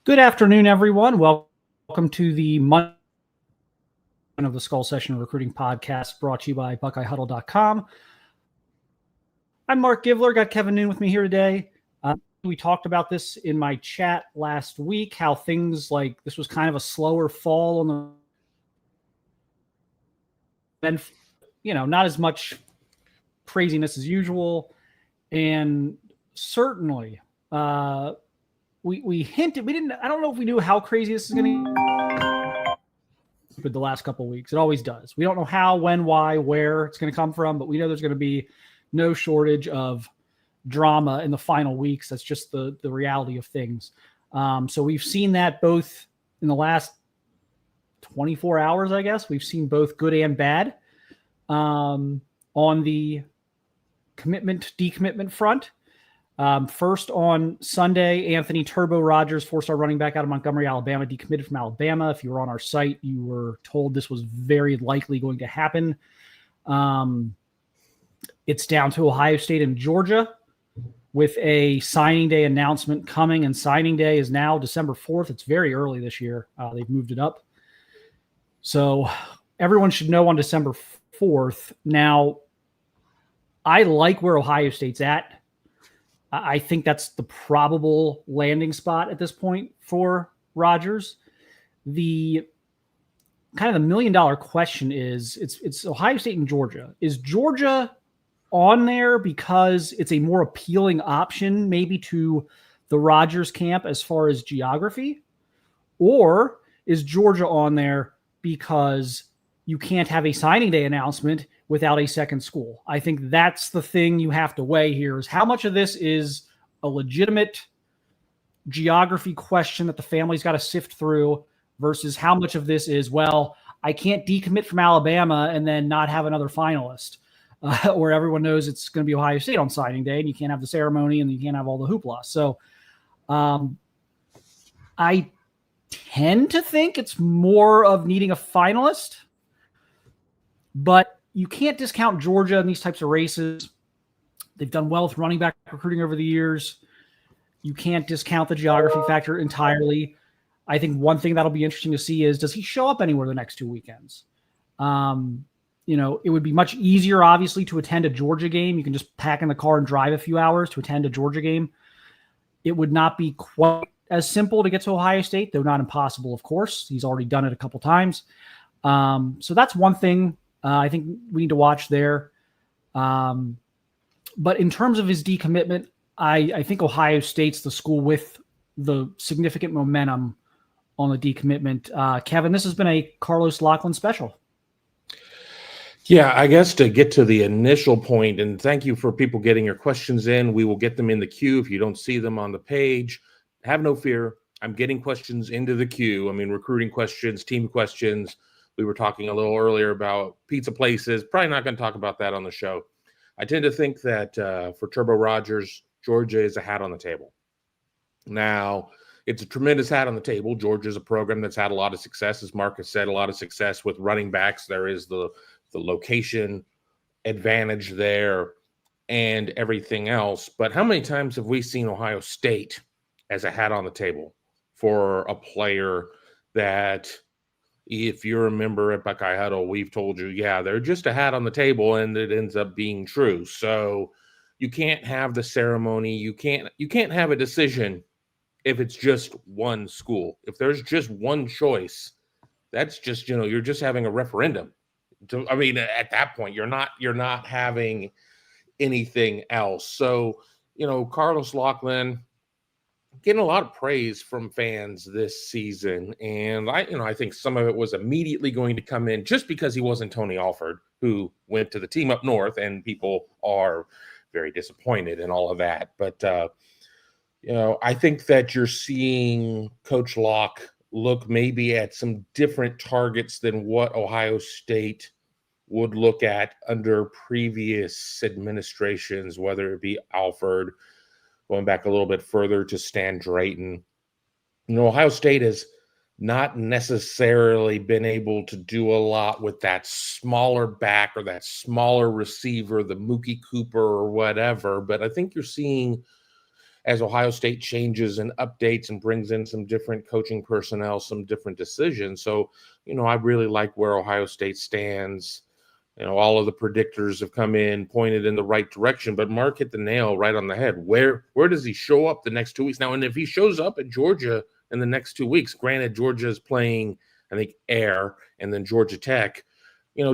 Good afternoon, everyone. Welcome to the Monday of the Skull Session Recruiting Podcast brought to you by BuckeyeHuddle.com. I'm Mark Givler. Got Kevin Noon with me here today. We talked about this in my chat last week, how things like this was kind of a slower fall on the, and not as much craziness as usual. And certainly, we hinted, I don't know if we knew how crazy this is going to be the last couple of weeks. It always does. We don't know how, when, why, where it's going to come from, but we know there's going to be no shortage of drama in the final weeks. That's just the reality of things. So we've seen that both in the last 24 hours, I guess. We've seen both good and bad on the decommitment front. First on Sunday, Anthony Turbo Rogers, four-star running back out of Montgomery, Alabama, decommitted from Alabama. If you were on our site, you were told this was very likely going to happen. It's down to Ohio State and Georgia with a signing day announcement coming, and signing day is now December 4th. It's very early this year. They've moved it up. So everyone should know on December 4th. Now, I like where Ohio State's at. I think that's the probable landing spot at this point for Rodgers. The kind of the $1 million question is it's Ohio State and Georgia. Is Georgia on there because it's a more appealing option maybe to the Rodgers camp as far as geography? Or is Georgia on there because you can't have a signing day announcement without a second school? I think that's the thing you have to weigh here, is how much of this is a legitimate geography question that the family's got to sift through versus how much of this is, well, I can't decommit from Alabama and then not have another finalist, where everyone knows it's going to be Ohio State on signing day and you can't have the ceremony and you can't have all the hoopla. So I tend to think it's more of needing a finalist, but you can't discount Georgia in these types of races. They've done well with running back recruiting over the years. You can't discount the geography factor entirely. I think one thing that'll be interesting to see is, does he show up anywhere the next 2 weekends? It would be much easier, obviously, to attend a Georgia game. You can just pack in the car and drive a few hours to attend a Georgia game. It would not be quite as simple to get to Ohio State, though not impossible, of course. He's already done it a couple times. So that's one thing I think we need to watch there. But in terms of his decommitment, I think Ohio State's the school with the significant momentum on the decommitment. Kevin, this has been a Carlos Loughlin special. Yeah, I guess to get to the initial point, and thank you for people getting your questions in. We will get them in the queue. If you don't see them on the page, have no fear. I'm getting questions into the queue. I mean, recruiting questions, team questions. We were talking a little earlier about pizza places. Probably not going to talk about that on the show. I tend to think that for Turbo Rogers, Georgia is a hat on the table. Now, it's a tremendous hat on the table. Georgia is a program that's had a lot of success, as Mark has said, a lot of success with running backs. There is the location advantage there and everything else. But how many times have we seen Ohio State as a hat on the table for a player that, if you're a member at Buckeye Huddle, we've told you, yeah, they're just a hat on the table, and it ends up being true. So you can't have the ceremony. You can't have a decision if it's just one school. If there's just one choice, that's just, you're just having a referendum. At that point, you're not having anything else. So, Carlos Loughlin getting a lot of praise from fans this season. And I think some of it was immediately going to come in just because he wasn't Tony Alford, who went to the team up north, and people are very disappointed in all of that. But, I think that you're seeing Coach Locke look maybe at some different targets than what Ohio State would look at under previous administrations, whether it be Alford, going back a little bit further to Stan Drayton. Ohio State has not necessarily been able to do a lot with that smaller back or that smaller receiver, the Mookie Cooper or whatever. But I think you're seeing as Ohio State changes and updates and brings in some different coaching personnel, some different decisions. So, I really like where Ohio State stands. All of the predictors have come in, pointed in the right direction, but Mark hit the nail right on the head. Where does he show up the next 2 weeks? Now, and if he shows up at Georgia in the next 2 weeks, granted, Georgia is playing, I think, Air and then Georgia Tech,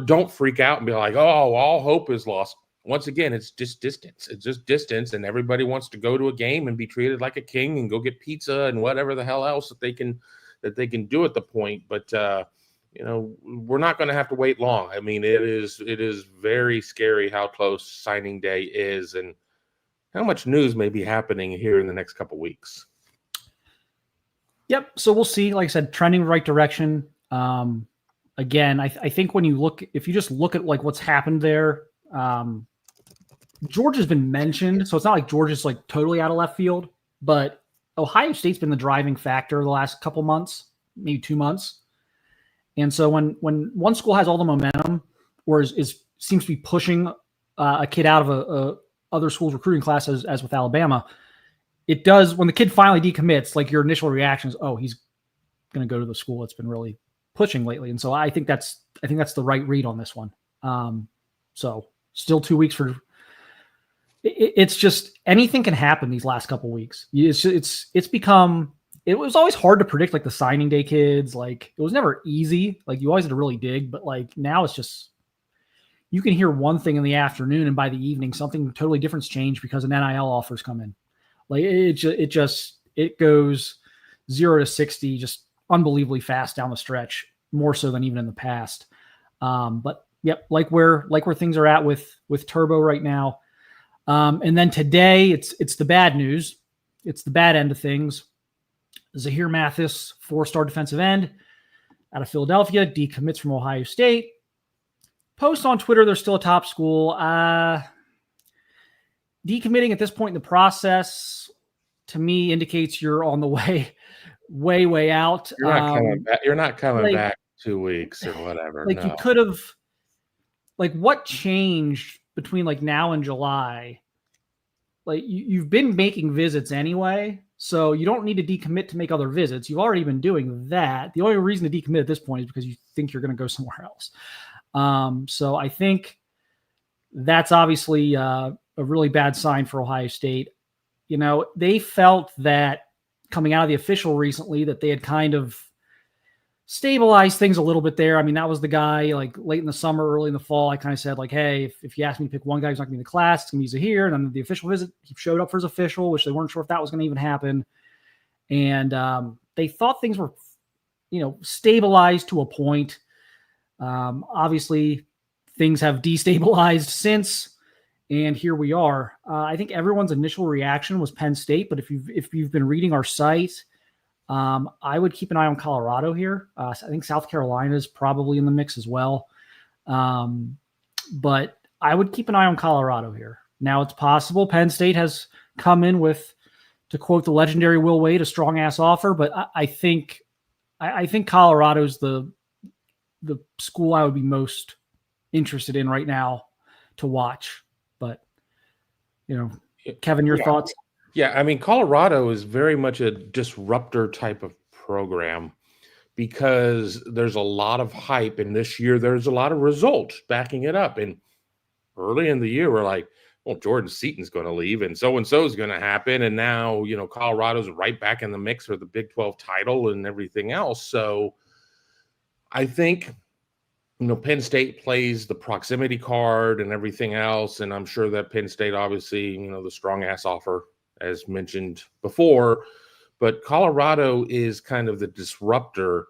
don't freak out and be like, oh, all hope is lost. Once again, it's just distance. It's just distance, and everybody wants to go to a game and be treated like a king and go get pizza and whatever the hell else that they can do at the point. But we're not going to have to wait long. I mean, it is very scary how close signing day is, and how much news may be happening here in the next couple weeks. Yep. So we'll see. Like I said, trending the right direction. Again, I think if you just look at like what's happened there. Georgia's been mentioned, so it's not like Georgia's like totally out of left field, but Ohio State's been the driving factor the last couple months, maybe 2 months. And so when one school has all the momentum or seems to be pushing a kid out of a other school's recruiting class, as with Alabama, it does, when the kid finally decommits, like your initial reaction is, oh, he's going to go to the school that's been really pushing lately. And so I think that's the right read on this one. So still 2 weeks for it's just anything can happen these last couple weeks. It's become, it was always hard to predict like the signing day kids. Like it was never easy. Like you always had to really dig, but like now it's just, you can hear one thing in the afternoon and by the evening, something totally different's changed because an NIL offers come in. Like it goes 0 to 60, just unbelievably fast down the stretch, more so than even in the past. But yep, like where things are at with Turbo right now. And then today it's the bad news. It's the bad end of things. Zahir Mathis, 4-star defensive end out of Philadelphia, decommits from Ohio State. Post on Twitter, they're still a top school. Decommitting at this point in the process, to me, indicates you're on the way out. You're not coming back. You're not coming back 2 weeks or whatever. Like you could have, like what changed between like now and July? Like you've been making visits anyway, so you don't need to decommit to make other visits. You've already been doing that. The only reason to decommit at this point is because you think you're going to go somewhere else. So I think that's obviously a really bad sign for Ohio State. They felt that coming out of the official recently that they had kind of stabilized things a little bit there. I mean, that was the guy like late in the summer, early in the fall. I kind of said like, hey, if you ask me to pick one guy who's not going to be in the class, it's going to be Zahir. And then the official visit, he showed up for his official, which they weren't sure if that was going to even happen. And they thought things were, stabilized to a point. Obviously, things have destabilized since, and here we are. I think everyone's initial reaction was Penn State, but if you've been reading our site, I would keep an eye on Colorado here. I think South Carolina is probably in the mix as well, but I would keep an eye on Colorado here. Now it's possible Penn State has come in with, to quote the legendary Will Wade, a strong ass offer, but I think Colorado's the school I would be most interested in right now to watch. But, Kevin, your thoughts? Yeah, I mean, Colorado is very much a disruptor type of program because there's a lot of hype, and this year there's a lot of results backing it up. And early in the year, we're like, well, Jordan Seaton's going to leave, and so-and-so is going to happen. And now, Colorado's right back in the mix for the Big 12 title and everything else. So I think, Penn State plays the proximity card and everything else. And I'm sure that Penn State, obviously, the strong ass offer, as mentioned before, but Colorado is kind of the disruptor.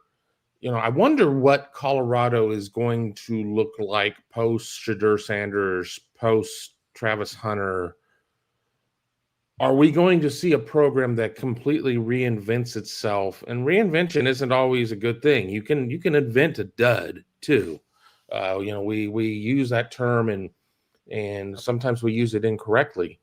I wonder what Colorado is going to look like post Shedeur Sanders, post Travis Hunter. Are we going to see a program that completely reinvents itself? And reinvention isn't always a good thing. You can invent a dud too. We use that term and sometimes we use it incorrectly.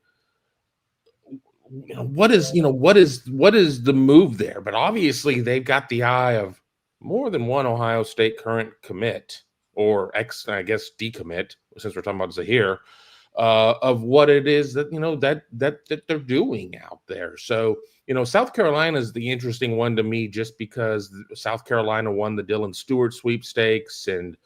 What is the move there? But obviously they've got the eye of more than one Ohio State current commit or decommit, since we're talking about Zahir. of what it is that that they're doing out there. So South Carolina is the interesting one to me, just because South Carolina won the Dylan Stewart sweepstakes and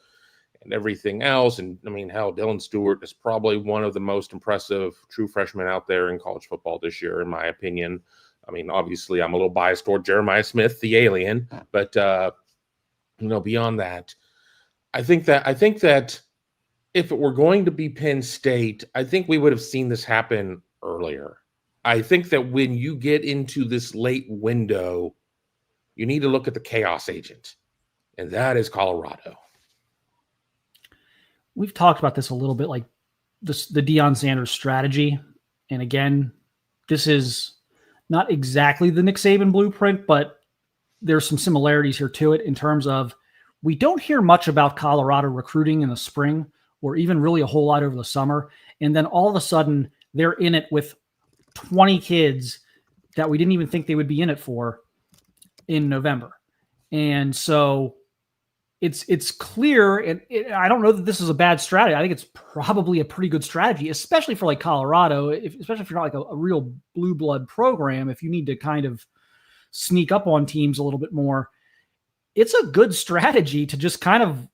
everything else. And I mean, hell, Dylan Stewart is probably one of the most impressive true freshmen out there in college football this year, in my opinion. I mean, obviously, I'm a little biased toward Jeremiah Smith, the alien, but beyond that, I think that if it were going to be Penn State, I think we would have seen this happen earlier. I think that when you get into this late window, you need to look at the chaos agent, and that is Colorado. We've talked about this a little bit, like the Deion Sanders strategy. And again, this is not exactly the Nick Saban blueprint, but there's some similarities here to it in terms of we don't hear much about Colorado recruiting in the spring or even really a whole lot over the summer. And then all of a sudden they're in it with 20 kids that we didn't even think they would be in it for in November. And so it's clear, and I don't know that this is a bad strategy. I think it's probably a pretty good strategy, especially for like Colorado, especially if you're not like a real blue blood program. If you need to kind of sneak up on teams a little bit more, it's a good strategy to just kind of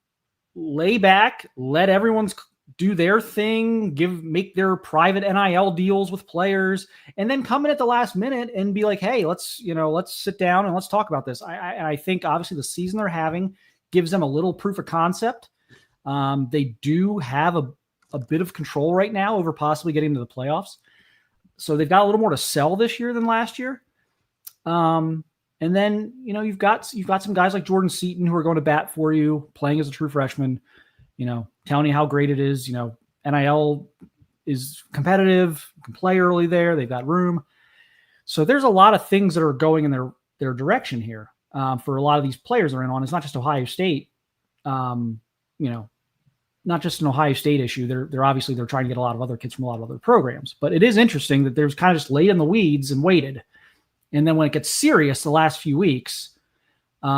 lay back, let everyone do their thing, make their private NIL deals with players, and then come in at the last minute and be like, hey, let's sit down and let's talk about this. I think obviously the season they're having gives them a little proof of concept. They do have a bit of control right now over possibly getting to the playoffs. So they've got a little more to sell this year than last year. And then, you've got some guys like Jordan Seaton who are going to bat for you, playing as a true freshman, telling you how great it is. NIL is competitive, you can play early there. They've got room. So there's a lot of things that are going in their direction here. For a lot of these players are in on. It's not just Ohio State, not just an Ohio State issue. They're obviously trying to get a lot of other kids from a lot of other programs. But it is interesting that there's kind of just laid in the weeds and waited. And then when it gets serious the last few weeks, they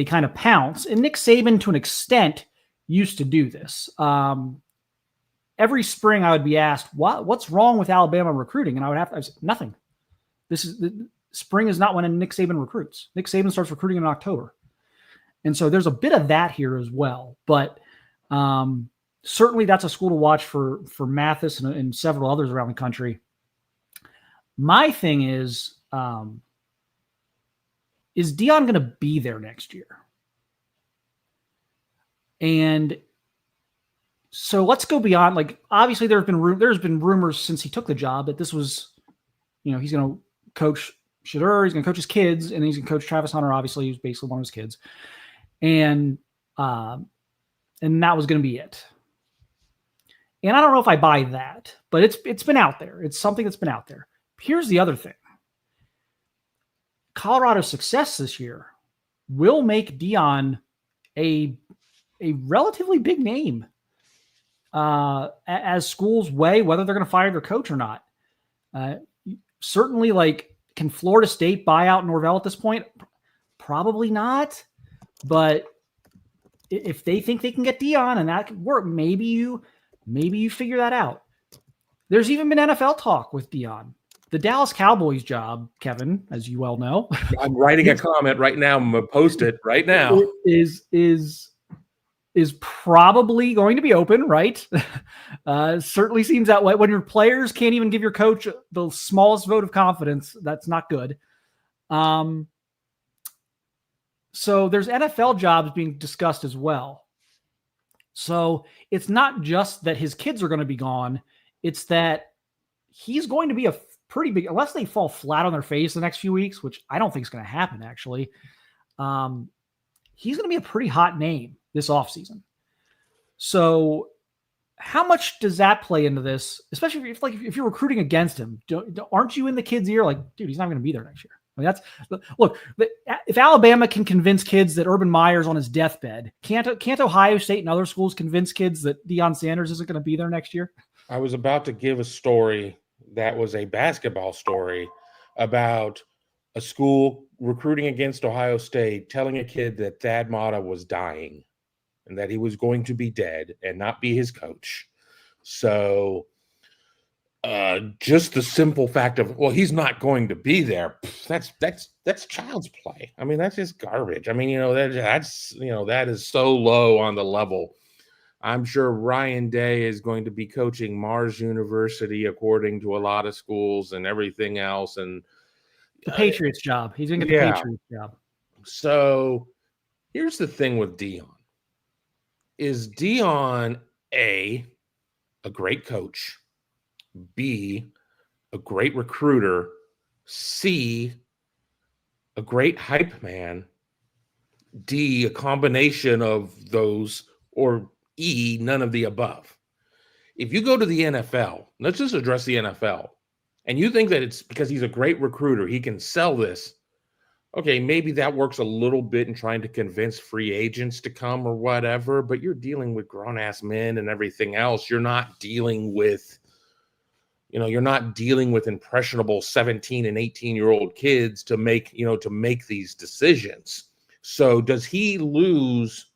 kind of pounce. And Nick Saban, to an extent, used to do this. Every spring I would be asked, what's wrong with Alabama recruiting? And I would say, nothing. Spring is not when Nick Saban recruits. Nick Saban starts recruiting in October. And so there's a bit of that here as well. But certainly that's a school to watch for Mathis and several others around the country. My thing is Deion going to be there next year? And so let's go beyond, like, obviously there's been rumors since he took the job that this was, he's going to coach Shedeur, he's going to coach his kids, and he's going to coach Travis Hunter. Obviously, he was basically one of his kids, and that was going to be it. And I don't know if I buy that, but it's been out there. It's something that's been out there. Here's the other thing: Colorado's success this year will make Dion a relatively big name as schools weigh whether they're going to fire their coach or not. Certainly, like, can Florida State buy out Norvell at this point? Probably not. But if they think they can get Dion and that could work, maybe you figure that out. There's even been NFL talk with Dion. The Dallas Cowboys job, Kevin, as you well know. I'm writing a comment right now. I'm going to post it right now. Is probably going to be open, right? Certainly seems that way. When your players can't even give your coach the smallest vote of confidence, that's not good. So there's NFL jobs being discussed as well. So it's not just that his kids are going to be gone. It's that he's going to be a pretty big, unless they fall flat on their face the next few weeks, which I don't think is going to happen, actually. He's going to be a pretty hot name this offseason. So how much does that play into this? Especially if you're recruiting against him, aren't you in the kid's ear? Like, dude, he's not going to be there next year. I mean, look, if Alabama can convince kids that Urban Meyer's on his deathbed, can't Ohio State and other schools convince kids that Deion Sanders isn't going to be there next year? I was about to give a story that was a basketball story about a school recruiting against Ohio State, telling a kid that Thad Matta was dying and that he was going to be dead and not be his coach. So just the simple fact of, well, he's not going to be there. That's child's play. I mean, that's just garbage. I mean, that is so low on the level. I'm sure Ryan Day is going to be coaching Mars University according to a lot of schools and everything else. And the Patriots job. He's going to get the Patriots job. So here's the thing with Dion. Is Dion a great coach? B, a great recruiter, C, a great hype man, D, a combination of those, or E, none of the above? If you go to the NFL, let's just address the NFL, and you think that it's because he's a great recruiter, he can sell this, okay, maybe that works a little bit in trying to convince free agents to come or whatever, but you're dealing with grown-ass men and everything else. You're not dealing with impressionable 17 and 18-year-old kids to make these decisions. So does he lose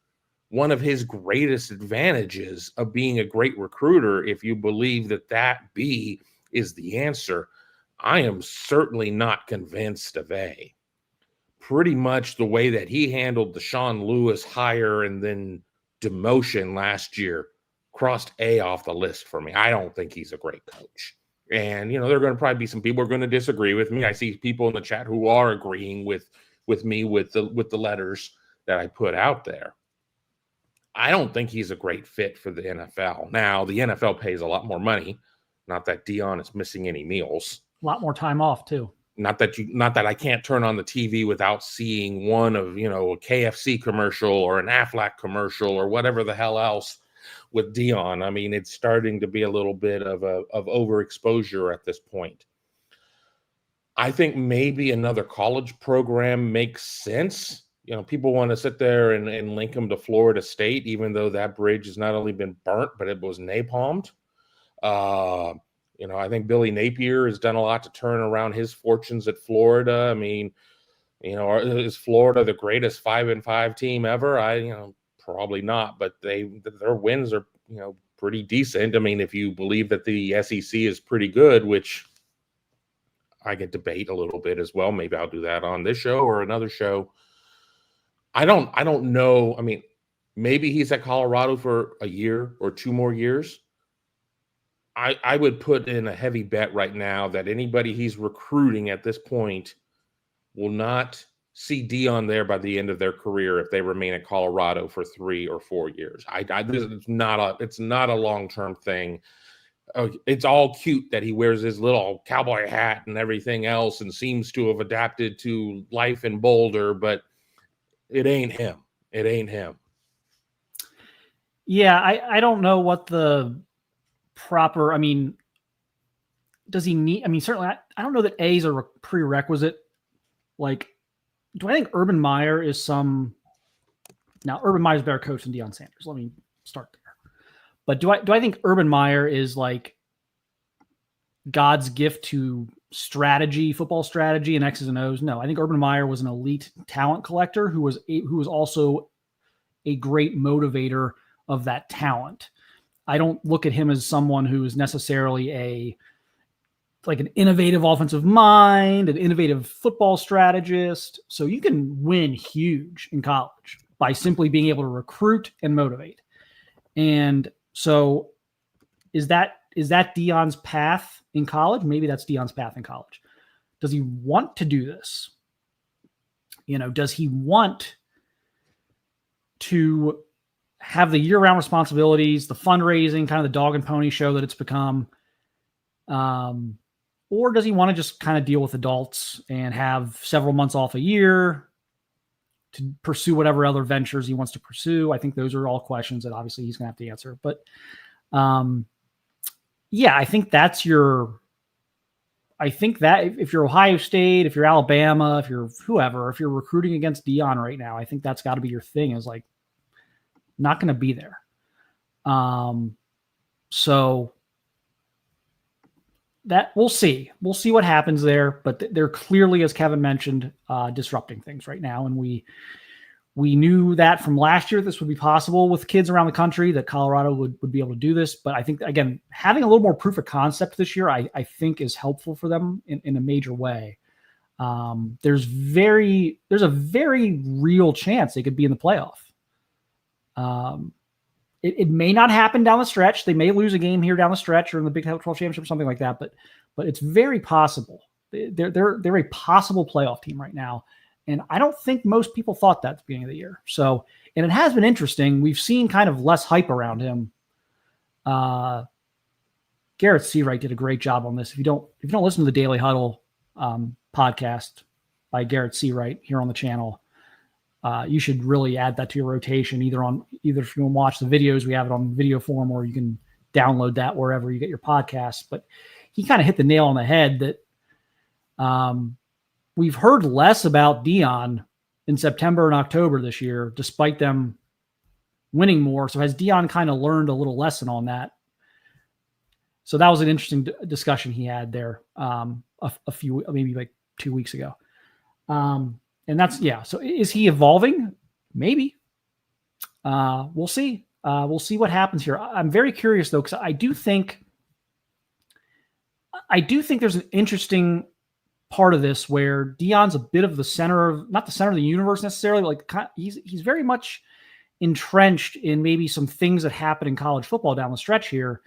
one of his greatest advantages of being a great recruiter if you believe that B is the answer? I am certainly not convinced of A. Pretty much the way that he handled the Sean Lewis hire and then demotion last year crossed A off the list for me. I don't think he's a great coach. And, there are going to probably be some people who are going to disagree with me. I see people in the chat who are agreeing with me with the letters that I put out there. I don't think he's a great fit for the NFL. Now, the NFL pays a lot more money. Not that Dion is missing any meals. A lot more time off, too. Not that I can't turn on the TV without seeing one of, a KFC commercial or an Aflac commercial or whatever the hell else with Dion. I mean, it's starting to be a little bit of overexposure at this point. I think maybe another college program makes sense. People want to sit there and link them to Florida State, even though that bridge has not only been burnt, but it was napalmed. I think Billy Napier has done a lot to turn around his fortunes at Florida. I mean, is Florida the greatest 5-5 team ever? Probably not, but their wins are, pretty decent. I mean, if you believe that the SEC is pretty good, which I could debate a little bit as well. Maybe I'll do that on this show or another show. I don't know. I mean, maybe he's at Colorado for a year or 2 more years. I would put in a heavy bet right now that anybody he's recruiting at this point will not see Dion there by the end of their career if they remain at Colorado for 3 or 4 years. It's not a long-term thing. It's all cute that he wears his little cowboy hat and everything else and seems to have adapted to life in Boulder, but it ain't him. It ain't him. Yeah, I don't know what the proper, I mean, does he need, I mean, certainly I don't know that A is a prerequisite. Like, do I think Urban Meyer is now Urban Meyer's a better coach than Deion Sanders. Let me start there. But do I think Urban Meyer is like God's gift to strategy, football strategy and X's and O's? No, I think Urban Meyer was an elite talent collector who was also a great motivator of that talent. I don't look at him as someone who is necessarily an innovative offensive mind, an innovative football strategist. So you can win huge in college by simply being able to recruit and motivate. And so is that Deion's path in college? Maybe that's Deion's path in college. Does he want to do this? Does he want to have the year-round responsibilities, the fundraising, kind of the dog and pony show that it's become? Or does he want to just kind of deal with adults and have several months off a year to pursue whatever other ventures he wants to pursue? I think those are all questions that obviously he's going to have to answer. But yeah, I think that if you're Ohio State, if you're Alabama, if you're whoever, if you're recruiting against Dion right now, I think that's got to be your thing, is like, not going to be there. So that we'll see what happens there, but they're clearly, as Kevin mentioned, disrupting things right now. And we We knew that from last year, this would be possible with kids around the country, that Colorado would be able to do this. But I think, again, having a little more proof of concept this year, I think is helpful for them in a major way. There's a very real chance they could be in the playoff. It may not happen down the stretch. They may lose a game here down the stretch or in the Big 12 championship or something like that. But it's very possible. They're a possible playoff team right now. And I don't think most people thought that at the beginning of the year. So, and it has been interesting. We've seen kind of less hype around him. Garrett Seawright did a great job on this. If you don't listen to the Daily Huddle podcast by Garrett Seawright here on the channel, you should really add that to your rotation. Either if you want to watch the videos, we have it on video form, or you can download that wherever you get your podcasts. But he kind of hit the nail on the head that we've heard less about Dion in September and October this year, despite them winning more. So has Dion kind of learned a little lesson on that? So that was an interesting discussion he had there a few, maybe like 2 weeks ago. And that's, yeah. So is he evolving? Maybe. We'll see. We'll see what happens here. I'm very curious though, because I do think there's an interesting part of this where Dion's a bit of the center of, not the center of the universe necessarily, but like he's very much entrenched in maybe some things that happen in college football down the stretch here.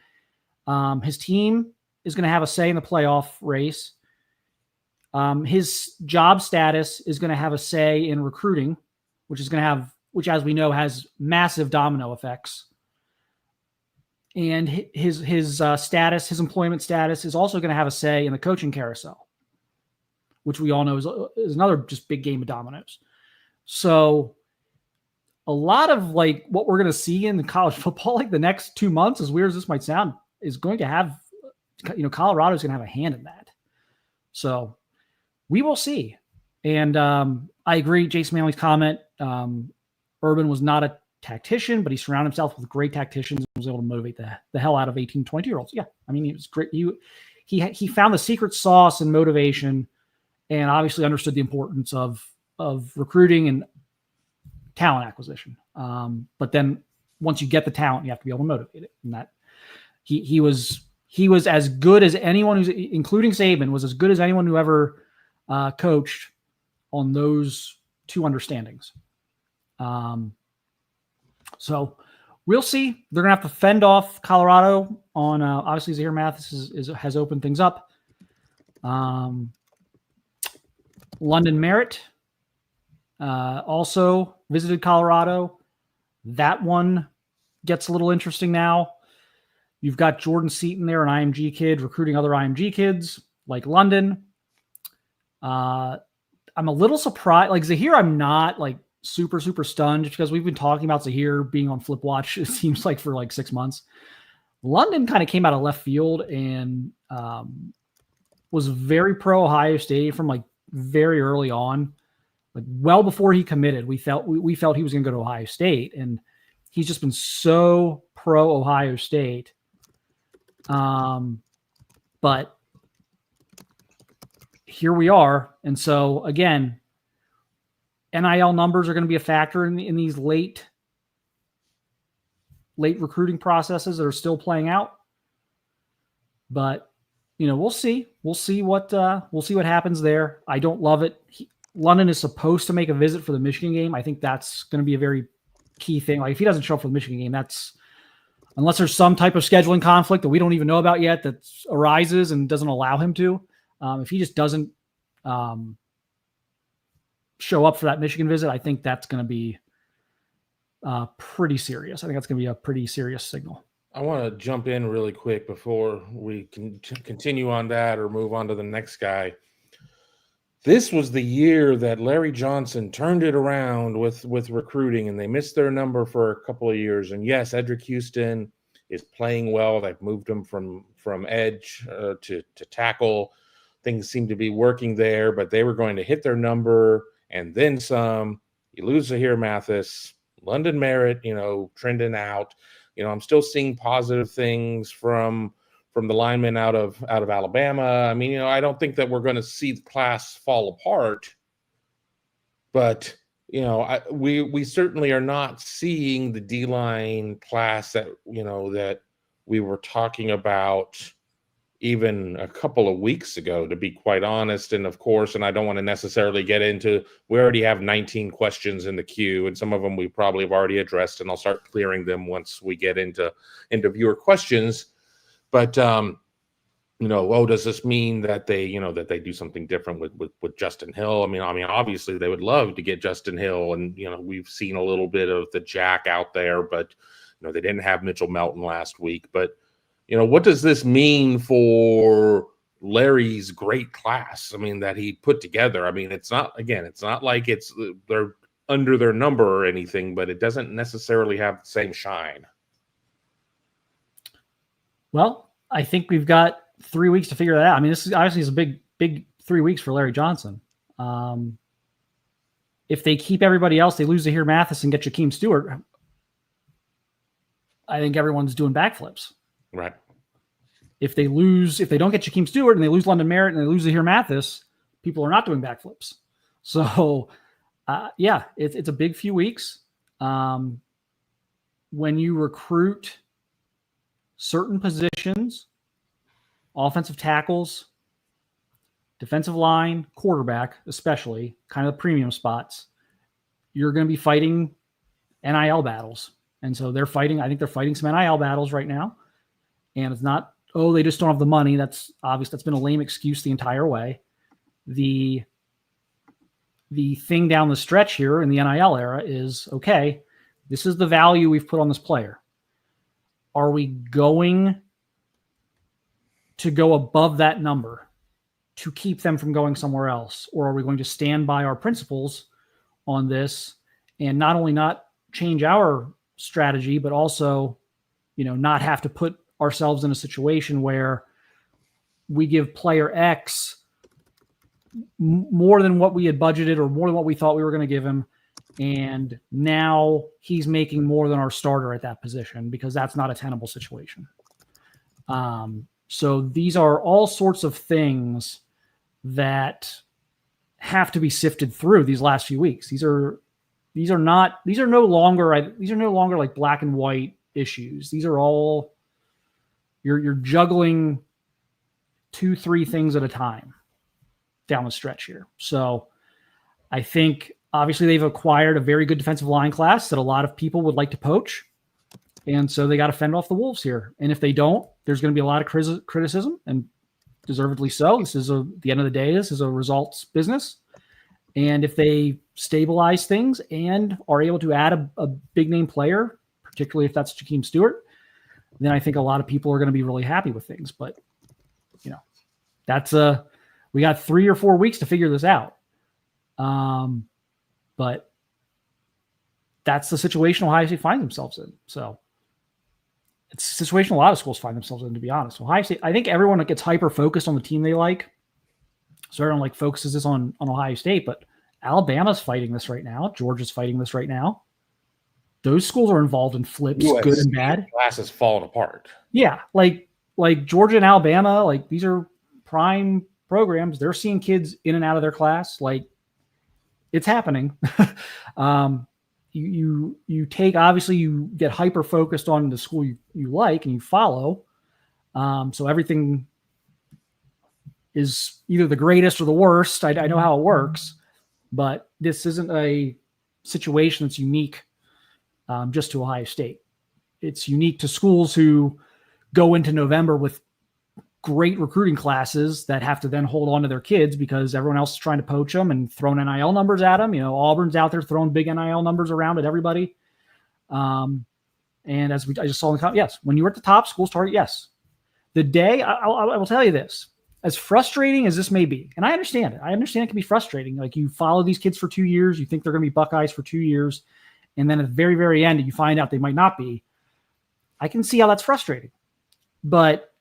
His team is going to have a say in the playoff race. His job status is going to have a say in recruiting, which as we know, has massive domino effects. And his status, his employment status, is also going to have a say in the coaching carousel, which we all know is another just big game of dominoes. So a lot of like what we're going to see in the college football, like the next 2 months, as weird as this might sound, is going to have, Colorado's going to have a hand in that. So we will see. And I agree, Jason Manley's comment. Urban was not a tactician, but he surrounded himself with great tacticians and was able to motivate the hell out of 18, 22-year-olds. Yeah, I mean, he was great. He found the secret sauce and motivation, and obviously understood the importance of recruiting and talent acquisition. But then once you get the talent, you have to be able to motivate it. And that he was as good as anyone who's, including Saban, was as good as anyone who ever coached on those two understandings. So we'll see. They're going to have to fend off Colorado on, obviously Zahir Mathis has opened things up. London Merritt also visited Colorado. That one gets a little interesting now. You've got Jordan Seaton there, an IMG kid, recruiting other IMG kids like London. I'm a little surprised. Like Zahir, I'm not like super stunned, because we've been talking about Zahir being on Flip Watch, it seems like, for like 6 months. London kind of came out of left field and was very pro Ohio State from like very early on, like well before he committed. We felt he was going to go to Ohio State, and he's just been so pro Ohio State. But here we are. And so again, NIL numbers are going to be a factor in these late recruiting processes that are still playing out. But we'll see. We'll see what happens there. I don't love it. London is supposed to make a visit for the Michigan game. I think that's going to be a very key thing. Like if he doesn't show up for the Michigan game, that's, unless there's some type of scheduling conflict that we don't even know about yet that arises and doesn't allow him to. If he just doesn't show up for that Michigan visit, I think that's going to be pretty serious. I think that's going to be a pretty serious signal. I want to jump in really quick before we can continue on that or move on to the next guy. This was the year that Larry Johnson turned it around with recruiting, and they missed their number for a couple of years. And yes, Edric Houston is playing well. They've moved him from edge to tackle. Things seem to be working there, but they were going to hit their number and then some. You lose Zahir Mathis, London Merritt, trending out. I'm still seeing positive things from the linemen out of Alabama. I mean, I don't think that we're going to see the class fall apart, but we certainly are not seeing the D-line class that that we were talking about even a couple of weeks ago, to be quite honest. And of course, and I don't want to necessarily get into, we already have 19 questions in the queue, and some of them we probably have already addressed, and I'll start clearing them once we get into viewer questions. But does this mean that they do something different with Justin Hill? I mean, obviously they would love to get Justin Hill, and we've seen a little bit of the Jack out there, but they didn't have Mitchell Melton last week. But what does this mean for Larry's great class? I mean, that he put together. I mean, it's not like they're under their number or anything, but it doesn't necessarily have the same shine. Well, I think we've got 3 weeks to figure that out. I mean, this is obviously a big 3 weeks for Larry Johnson. If they keep everybody else, they lose Zahir Mathis and get Jakeem Stewart, I think everyone's doing backflips. Right. If they don't get Jakeem Stewart and they lose London Merritt and they lose Zahir Mathis, people are not doing backflips. So, it's a big few weeks. When you recruit certain positions, offensive tackles, defensive line, quarterback, especially kind of premium spots, you're going to be fighting NIL battles. And so I think they're fighting some NIL battles right now. And it's not, they just don't have the money. That's obvious. That's been a lame excuse the entire way. The thing down the stretch here in the NIL era is, okay, this is the value we've put on this player. Are we going to go above that number to keep them from going somewhere else? Or are we going to stand by our principles on this and not only not change our strategy, but also, not have to put ourselves in a situation where we give player X more than what we had budgeted or more than what we thought we were going to give him. And now he's making more than our starter at that position, because that's not a tenable situation. So these are all sorts of things that have to be sifted through these last few weeks. These are no longer like black and white issues. These are all, you're juggling 2-3 things at a time down the stretch here. So I think obviously they've acquired a very good defensive line class that a lot of people would like to poach. And so they got to fend off the wolves here. And if they don't, there's going to be a lot of criticism, and deservedly so. At the end of the day, this is a results business. And if they stabilize things and are able to add a big name player, particularly if that's Jakeem Stewart, then I think a lot of people are going to be really happy with things. But, we got 3 or 4 weeks to figure this out. But that's the situation Ohio State finds themselves in. So it's a situation a lot of schools find themselves in, to be honest. Ohio State, I think everyone gets hyper focused on the team they like. So everyone focuses this on Ohio State, but Alabama's fighting this right now. Georgia's fighting this right now. Those schools are involved in flips, good and bad. Class is falling apart. Yeah, like Georgia and Alabama, these are prime programs. They're seeing kids in and out of their class. It's happening. You get hyper focused on the school you like and you follow. So everything is either the greatest or the worst. I know how it works, but this isn't a situation that's unique just to Ohio State. It's unique to schools who go into November with great recruiting classes that have to then hold on to their kids because everyone else is trying to poach them and throwing NIL numbers at them. Auburn's out there throwing big NIL numbers around at everybody. And as I just saw in the comment, yes, when you were at the top, schools target, yes. The day, I will tell you this, as frustrating as this may be, and I understand it. I understand it can be frustrating. You follow these kids for 2 years, you think they're going to be Buckeyes for 2 years, and then at the very, very end, you find out they might not be. I can see how that's frustrating. But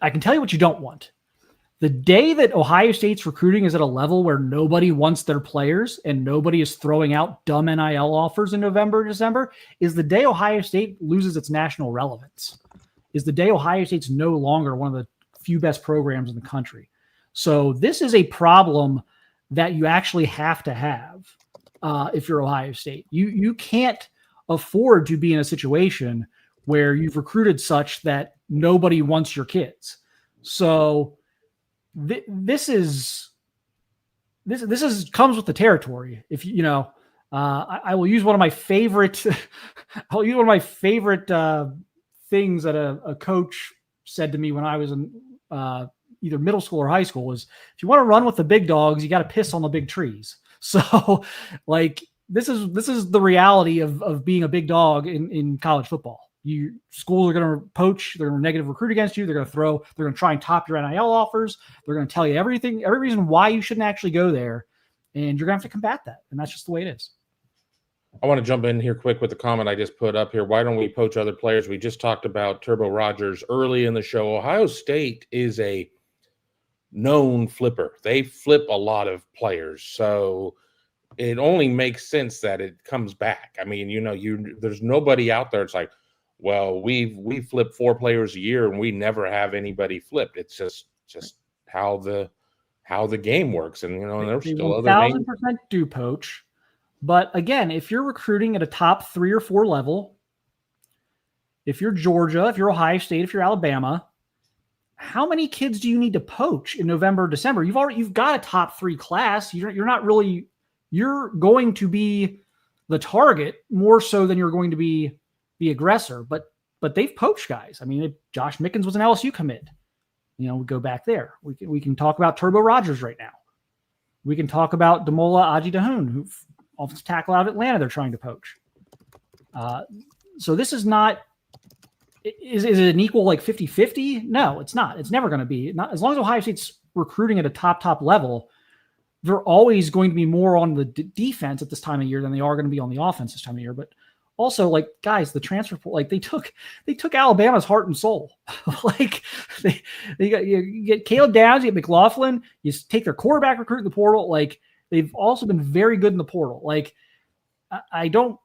I can tell you what you don't want. The day that Ohio State's recruiting is at a level where nobody wants their players and nobody is throwing out dumb NIL offers in November, December, is the day Ohio State loses its national relevance, is the day Ohio State's no longer one of the few best programs in the country. So this is a problem that you actually have to have. if you're Ohio State. You can't afford to be in a situation where you've recruited such that nobody wants your kids. So this comes with the territory. If I will use one of my favorite. I'll use one of my favorite things that a coach said to me when I was in either middle school or high school was, if you want to run with the big dogs, you got to piss on the big trees. So, like this is the reality of being a big dog in college football. Schools are going to poach. They're going to negative recruit against you. They're going to try and top your NIL offers. They're going to tell you every reason why you shouldn't actually go there. And you're going to have to combat that. And that's just the way it is. I want to jump in here quick with the comment I just put up here. Why don't we poach other players? We just talked about Turbo Rogers early in the show. Ohio State is a known flipper. They flip a lot of players. So it only makes sense that it comes back. I mean, there's nobody out there. It's like, well, we flip 4 players a year and we never have anybody flipped. It's just how the game works. And there's still other 1,000% do poach. But again, if you're recruiting at a top 3 or 4 level, if you're Georgia, if you're Ohio State, if you're Alabama, how many kids do you need to poach in November, December? You've got a top 3 class. You're going to be the target more so than you're going to be the aggressor, but they've poached guys. I mean, Josh Mickens was an LSU commit. We go back there. We can talk about Turbo Rogers right now. We can talk about Damola Aji-Dahun, who offensive tackle out of Atlanta they're trying to poach. So this is not – is it an equal like 50-50? No, it's not. It's never going to be. Not as long as Ohio State's recruiting at a top level, they're always going to be more on the defense at this time of year than they are going to be on the offense this time of year. But also, like, guys, the transfer – like they took Alabama's heart and soul. Like you get Caleb Downs, you get McLaughlin, you take their quarterback recruit in the portal. Like – they've also been very good in the portal. Like, I don't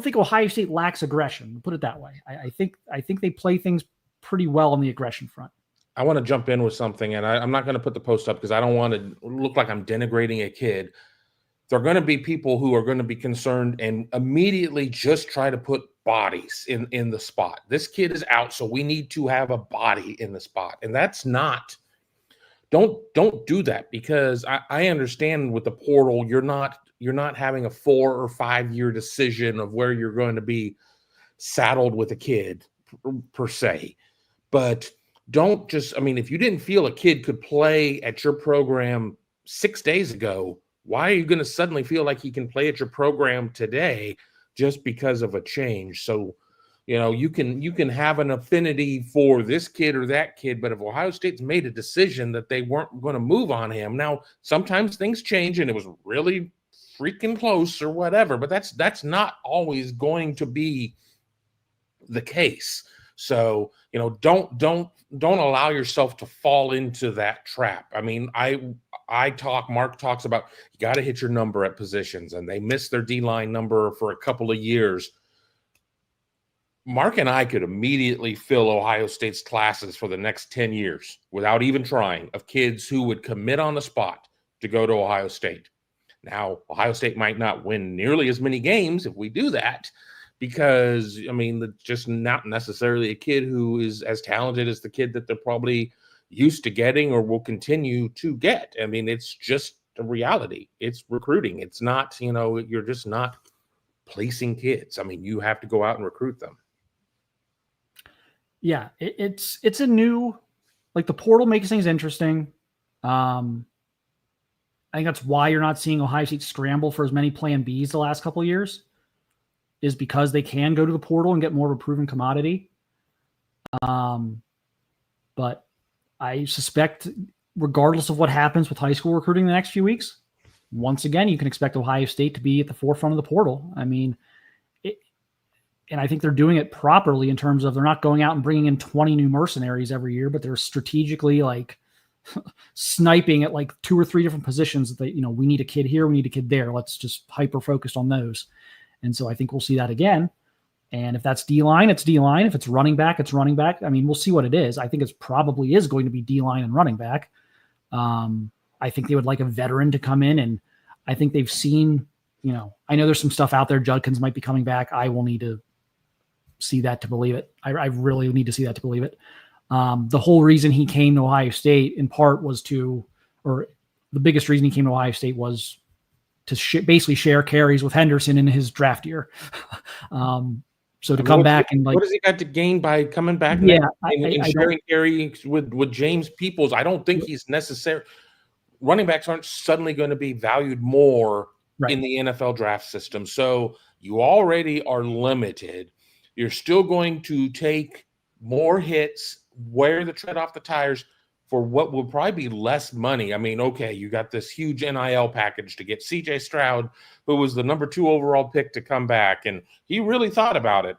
think Ohio State lacks aggression. Put it that way. I think they play things pretty well on the aggression front. I want to jump in with something, and I'm not going to put the post up because I don't want to look like I'm denigrating a kid. There are going to be people who are going to be concerned and immediately just try to put bodies in the spot. This kid is out, so we need to have a body in the spot, and that's not. Don't do that, because I understand with the portal, you're not having a 4 or 5 year decision of where you're going to be saddled with a kid per se. But don't just, if you didn't feel a kid could play at your program 6 days ago, why are you going to suddenly feel like he can play at your program today just because of a change? So, you can have an affinity for this kid or that kid, but if Ohio State's made a decision that they weren't going to move on him, now sometimes things change and it was really freaking close or whatever, but that's not always going to be the case. So, don't allow yourself to fall into that trap. I mean, Mark talks about you got to hit your number at positions, and they missed their D-line number for a couple of years. Mark and I could immediately fill Ohio State's classes for the next 10 years without even trying, of kids who would commit on the spot to go to Ohio State. Now, Ohio State might not win nearly as many games if we do that, because, just not necessarily a kid who is as talented as the kid that they're probably used to getting or will continue to get. It's just a reality. It's recruiting. It's not, you're just not placing kids. You have to go out and recruit them. Yeah, it's a new, like, the portal makes things interesting. I think that's why you're not seeing Ohio State scramble for as many plan Bs the last couple of years, is because they can go to the portal and get more of a proven commodity. But I suspect, regardless of what happens with high school recruiting the next few weeks, once again, you can expect Ohio State to be at the forefront of the portal. And I think they're doing it properly in terms of they're not going out and bringing in 20 new mercenaries every year, but they're strategically sniping at 2 or 3 different positions that we need a kid here, we need a kid there. Let's just hyper focus on those. And so I think we'll see that again. And if that's D-line, it's D-line. If it's running back, it's running back. We'll see what it is. I think it probably is going to be D-line and running back. I think they would like a veteran to come in, and I think they've seen, I know there's some stuff out there. Judkins might be coming back. I will need to see that to believe it. I really need to see that to believe it. The whole reason he came to Ohio State in part was or the biggest reason he came to Ohio State was to basically share carries with Henderson in his draft year. So to come back and what does he got to gain by coming back? Yeah, and sharing carries with James Peoples? I don't think he's necessary. Running backs aren't suddenly going to be valued more in the NFL draft system. So you already are limited. You're still going to take more hits, wear the tread off the tires for what will probably be less money. I mean, okay, you got this huge NIL package to get CJ Stroud, who was the number 2 overall pick, to come back, and he really thought about it.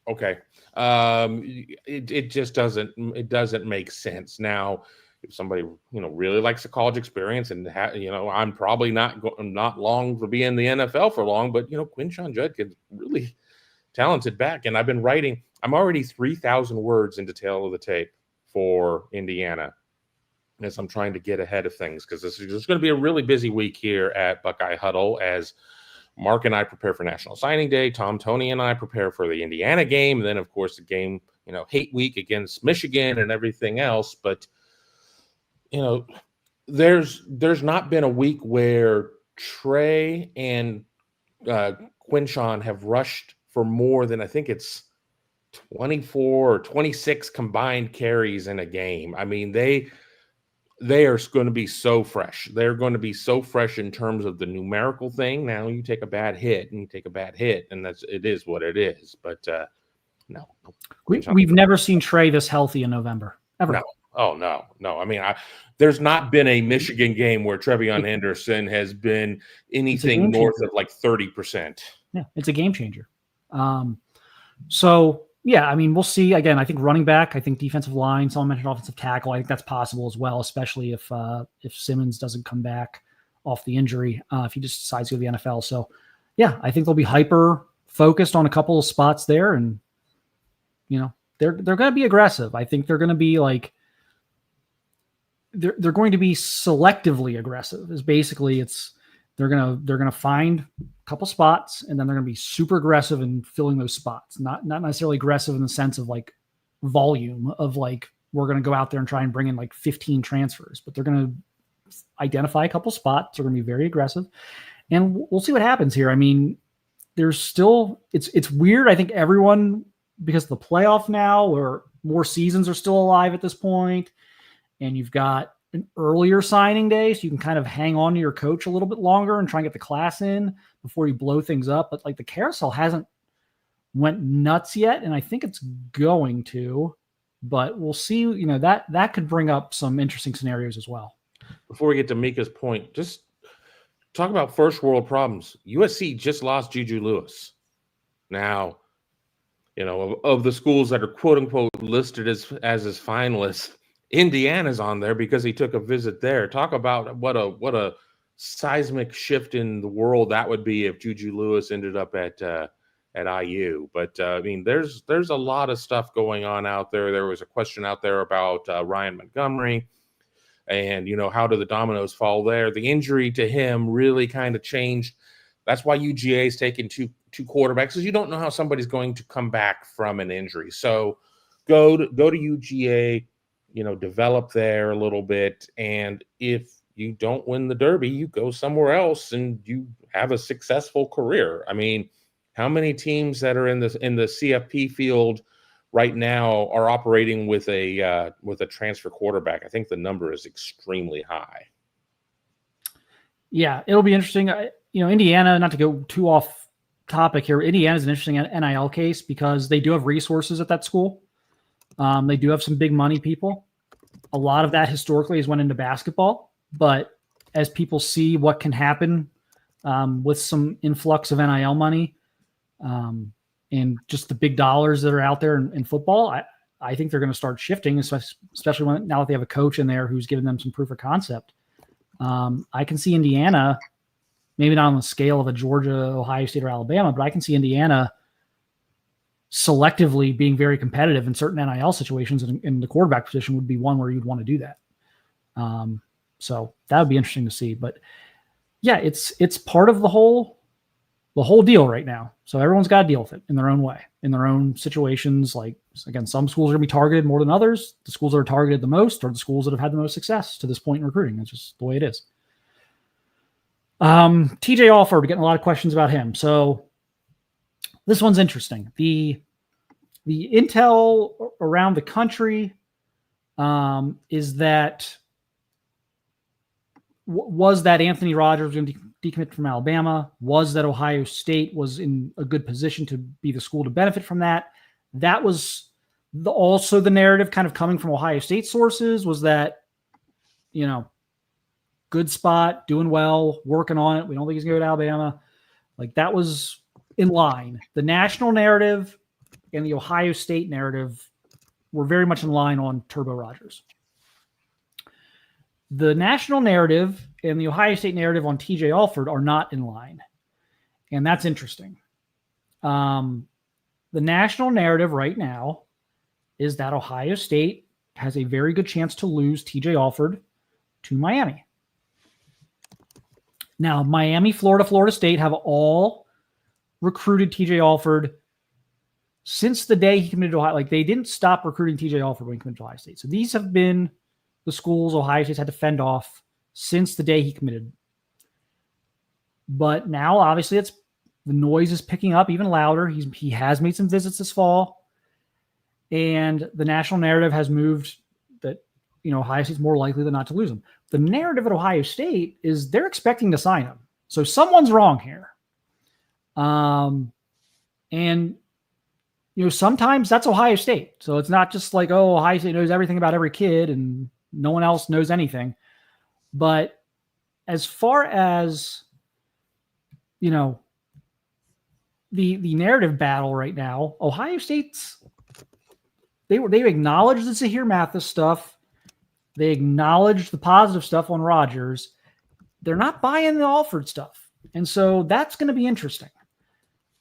Okay. It just doesn't make sense. Now, if somebody, really likes a college experience and, I'm probably not long for being in the NFL for long, but, Quinshon Judkins really talented back. And I'm already 3,000 words into Tale of the Tape for Indiana as I'm trying to get ahead of things, because this is going to be a really busy week here at Buckeye Huddle as Mark and I prepare for National Signing Day. Tom, Tony, and I prepare for the Indiana game. And then, of course, the game, hate week against Michigan and everything else. But, there's not been a week where Trey and Quinshon have rushed for more than, I think it's 24 or 26 combined carries in a game. I mean, they are going to be so fresh. They're going to be so fresh in terms of the numerical thing. Now you take a bad hit, and it is what it is. But no. We've never seen Trey this healthy in November, ever. No. Oh, no. I mean, there's not been a Michigan game where Trevion Henderson has been anything north of like 30%. Yeah, it's a game changer. So, yeah, I mean, we'll see. Again, I think running back, I think defensive line, someone mentioned offensive tackle. I think that's possible as well, especially if Simmons doesn't come back off the injury, if he just decides to go to the NFL. So, yeah, I think they'll be hyper focused on a couple of spots there, and they're going to be aggressive. I think they're going to be they're going to be selectively aggressive. Is basically they're gonna find a couple spots, and then they're gonna be super aggressive in filling those spots. Not necessarily aggressive in the sense of like volume of like we're gonna go out there and try and bring in like 15 transfers, but they're gonna identify a couple spots. They're gonna be very aggressive, and we'll see what happens here. I mean, there's still it's weird. I think everyone, because of the playoff now, or more seasons are still alive at this point, and you've got an earlier signing day, so you can kind of hang on to your coach a little bit longer and try and get the class in before you blow things up. But like the carousel hasn't went nuts yet, and I think it's going to, but we'll see. That could bring up some interesting scenarios as well. Before we get to Mika's point, just talk about first world problems. USC just lost Juju Lewis. Now, of the schools that are quote unquote listed as his finalists, Indiana's on there because he took a visit there. Talk about what a seismic shift in the world that would be if Juju Lewis ended up at IU. But I mean, there's a lot of stuff going on out there. There was a question out there about Ryan Montgomery, and how do the dominoes fall there? The injury to him really kind of changed. That's why UGA is taking two quarterbacks, because you don't know how somebody's going to come back from an injury. So go to UGA. Develop there a little bit. And if you don't win the Derby, you go somewhere else and you have a successful career. I mean, how many teams that are in the CFP field right now are operating with a transfer quarterback? I think the number is extremely high. Yeah, it'll be interesting. Indiana, not to go too off topic here, Indiana's an interesting NIL case because they do have resources at that school. They do have some big money people. A lot of that historically has went into basketball, but as people see what can happen with some influx of NIL money and just the big dollars that are out there in football, I think they're going to start shifting, especially now that they have a coach in there who's giving them some proof of concept. I can see Indiana, maybe not on the scale of a Georgia, Ohio State, or Alabama, but I can see Indiana selectively being very competitive in certain NIL situations, and the quarterback position would be one where you'd want to do that. So that would be interesting to see. But yeah, it's part of the whole deal right now. So everyone's got to deal with it in their own way, in their own situations. Like, again, some schools are going to be targeted more than others. The schools that are targeted the most are the schools that have had the most success to this point in recruiting. That's just the way it is. TJ Alford, getting a lot of questions about him. So this one's interesting. The intel around the country is that was that Anthony Rogers was going to decommit from Alabama? Was that Ohio State was in a good position to be the school to benefit from that? That was also the narrative kind of coming from Ohio State sources, was that, good spot, doing well, working on it. We don't think he's going to go to Alabama. Like, that was in line. The national narrative and the Ohio State narrative were very much in line on Turbo Rogers. The national narrative and the Ohio State narrative on TJ Alford are not in line. And that's interesting. The national narrative right now is that Ohio State has a very good chance to lose TJ Alford to Miami. Now, Miami, Florida State have all recruited TJ Alford since the day he committed to Ohio. Like, they didn't stop recruiting TJ Alford when he committed to Ohio State. So these have been the schools Ohio State's had to fend off since the day he committed. But now, obviously, the noise is picking up even louder. He has made some visits this fall, and the national narrative has moved that Ohio State's more likely than not to lose him. The narrative at Ohio State is they're expecting to sign him, so someone's wrong here. And sometimes that's Ohio State, so it's not just like, oh, Ohio State knows everything about every kid and no one else knows anything. But as far as, the narrative battle right now, Ohio State's, they've acknowledged the Zahir Mathis stuff. They acknowledged the positive stuff on Rogers. They're not buying the Alford stuff. And so that's going to be interesting.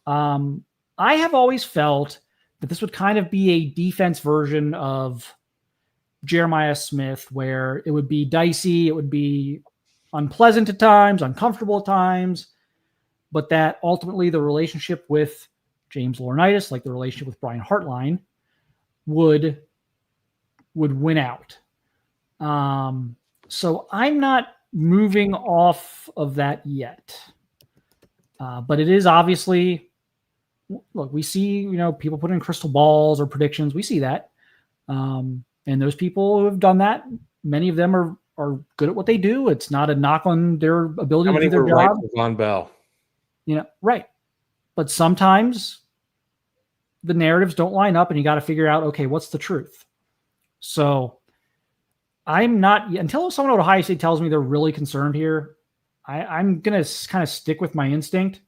I have always felt that this would kind of be a defense version of Jeremiah Smith, where it would be dicey, it would be unpleasant at times, uncomfortable at times, but that ultimately the relationship with James Laurinaitis, like the relationship with Brian Hartline, would win out. So I'm not moving off of that yet. But it is obviously, look, we see, people put in crystal balls or predictions. We see that. And those people who have done that, many of them are good at what they do. It's not a knock on their ability to do their job. Right, Von Bell. Right. But sometimes the narratives don't line up and you got to figure out, okay, what's the truth? So I'm not, until someone at Ohio State tells me they're really concerned here, I'm going to kind of stick with my instinct.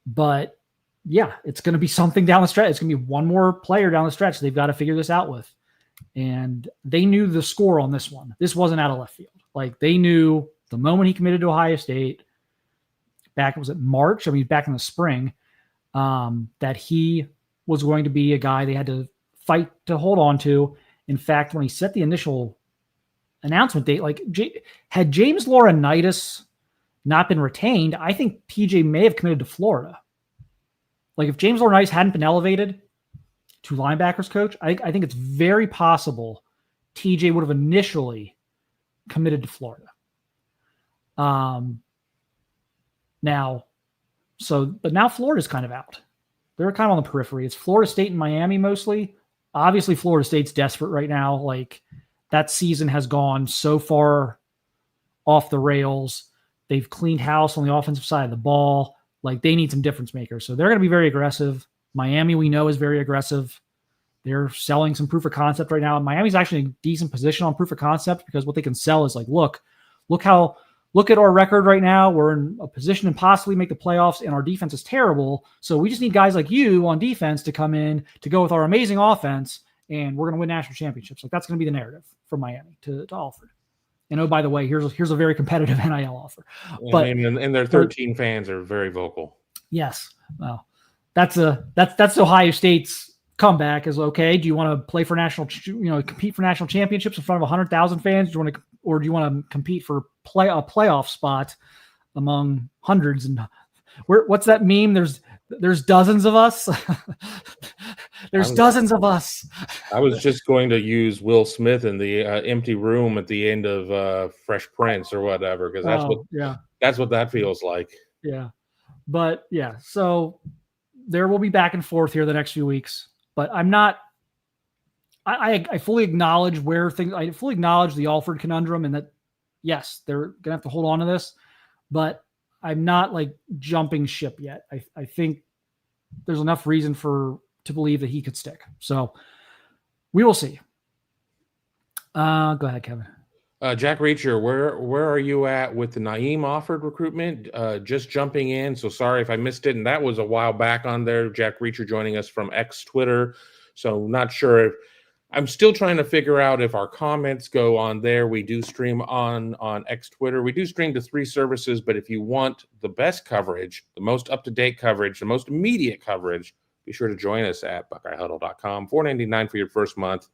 But yeah, it's going to be something down the stretch. It's going to be one more player down the stretch they've got to figure this out with. And they knew the score on this one. This wasn't out of left field. Like, they knew the moment he committed to Ohio State, back in the spring, that he was going to be a guy they had to fight to hold on to. In fact, when he set the initial announcement date, had James Laurinaitis not been retained, I think TJ may have committed to Florida. Like, if James Laurinaitis hadn't been elevated to linebackers coach, I think it's very possible TJ would have initially committed to Florida. But now Florida's kind of out. They're kind of on the periphery. It's Florida State and Miami mostly. Obviously, Florida State's desperate right now. Like, that season has gone so far off the rails. They've cleaned house on the offensive side of the ball. Like, they need some difference makers. So they're going to be very aggressive. Miami, we know, is very aggressive. They're selling some proof of concept right now. And Miami's actually in a decent position on proof of concept, because what they can sell is like, look at our record right now. We're in a position to possibly make the playoffs, and our defense is terrible. So we just need guys like you on defense to come in to go with our amazing offense, and we're going to win national championships. Like, that's going to be the narrative from Miami to Alford. And oh, by the way, here's a very competitive NIL offer. But and their 13 fans are very vocal. Yes. Well, that's Ohio State's comeback is, okay, do you want to play for compete for national championships in front of 100,000 fans? Do you want to compete for a playoff spot among hundreds. And what's that meme? There's dozens of us. There's dozens of us. I was just going to use Will Smith in the empty room at the end of Fresh Prince or whatever, because that's what that feels like. Yeah. But yeah, so there will be back and forth here the next few weeks, but I'm not, I fully acknowledge I fully acknowledge the Alford conundrum, and that, yes, they're going to have to hold on to this, but I'm not like jumping ship yet. I think there's enough reason to believe that he could stick. So we will see. Go ahead, Kevin. Jack Reacher, where are you at with the Naeem Alford recruitment? Just jumping in, so sorry if I missed it. And that was a while back on there. Jack Reacher joining us from X Twitter. So not sure if I'm still trying to figure out if our comments go on there. We do stream on X Twitter. We do stream to 3 services, but if you want the best coverage, the most up-to-date coverage, the most immediate coverage, be sure to join us at BuckeyeHuddle.com. $4.99 for your first month.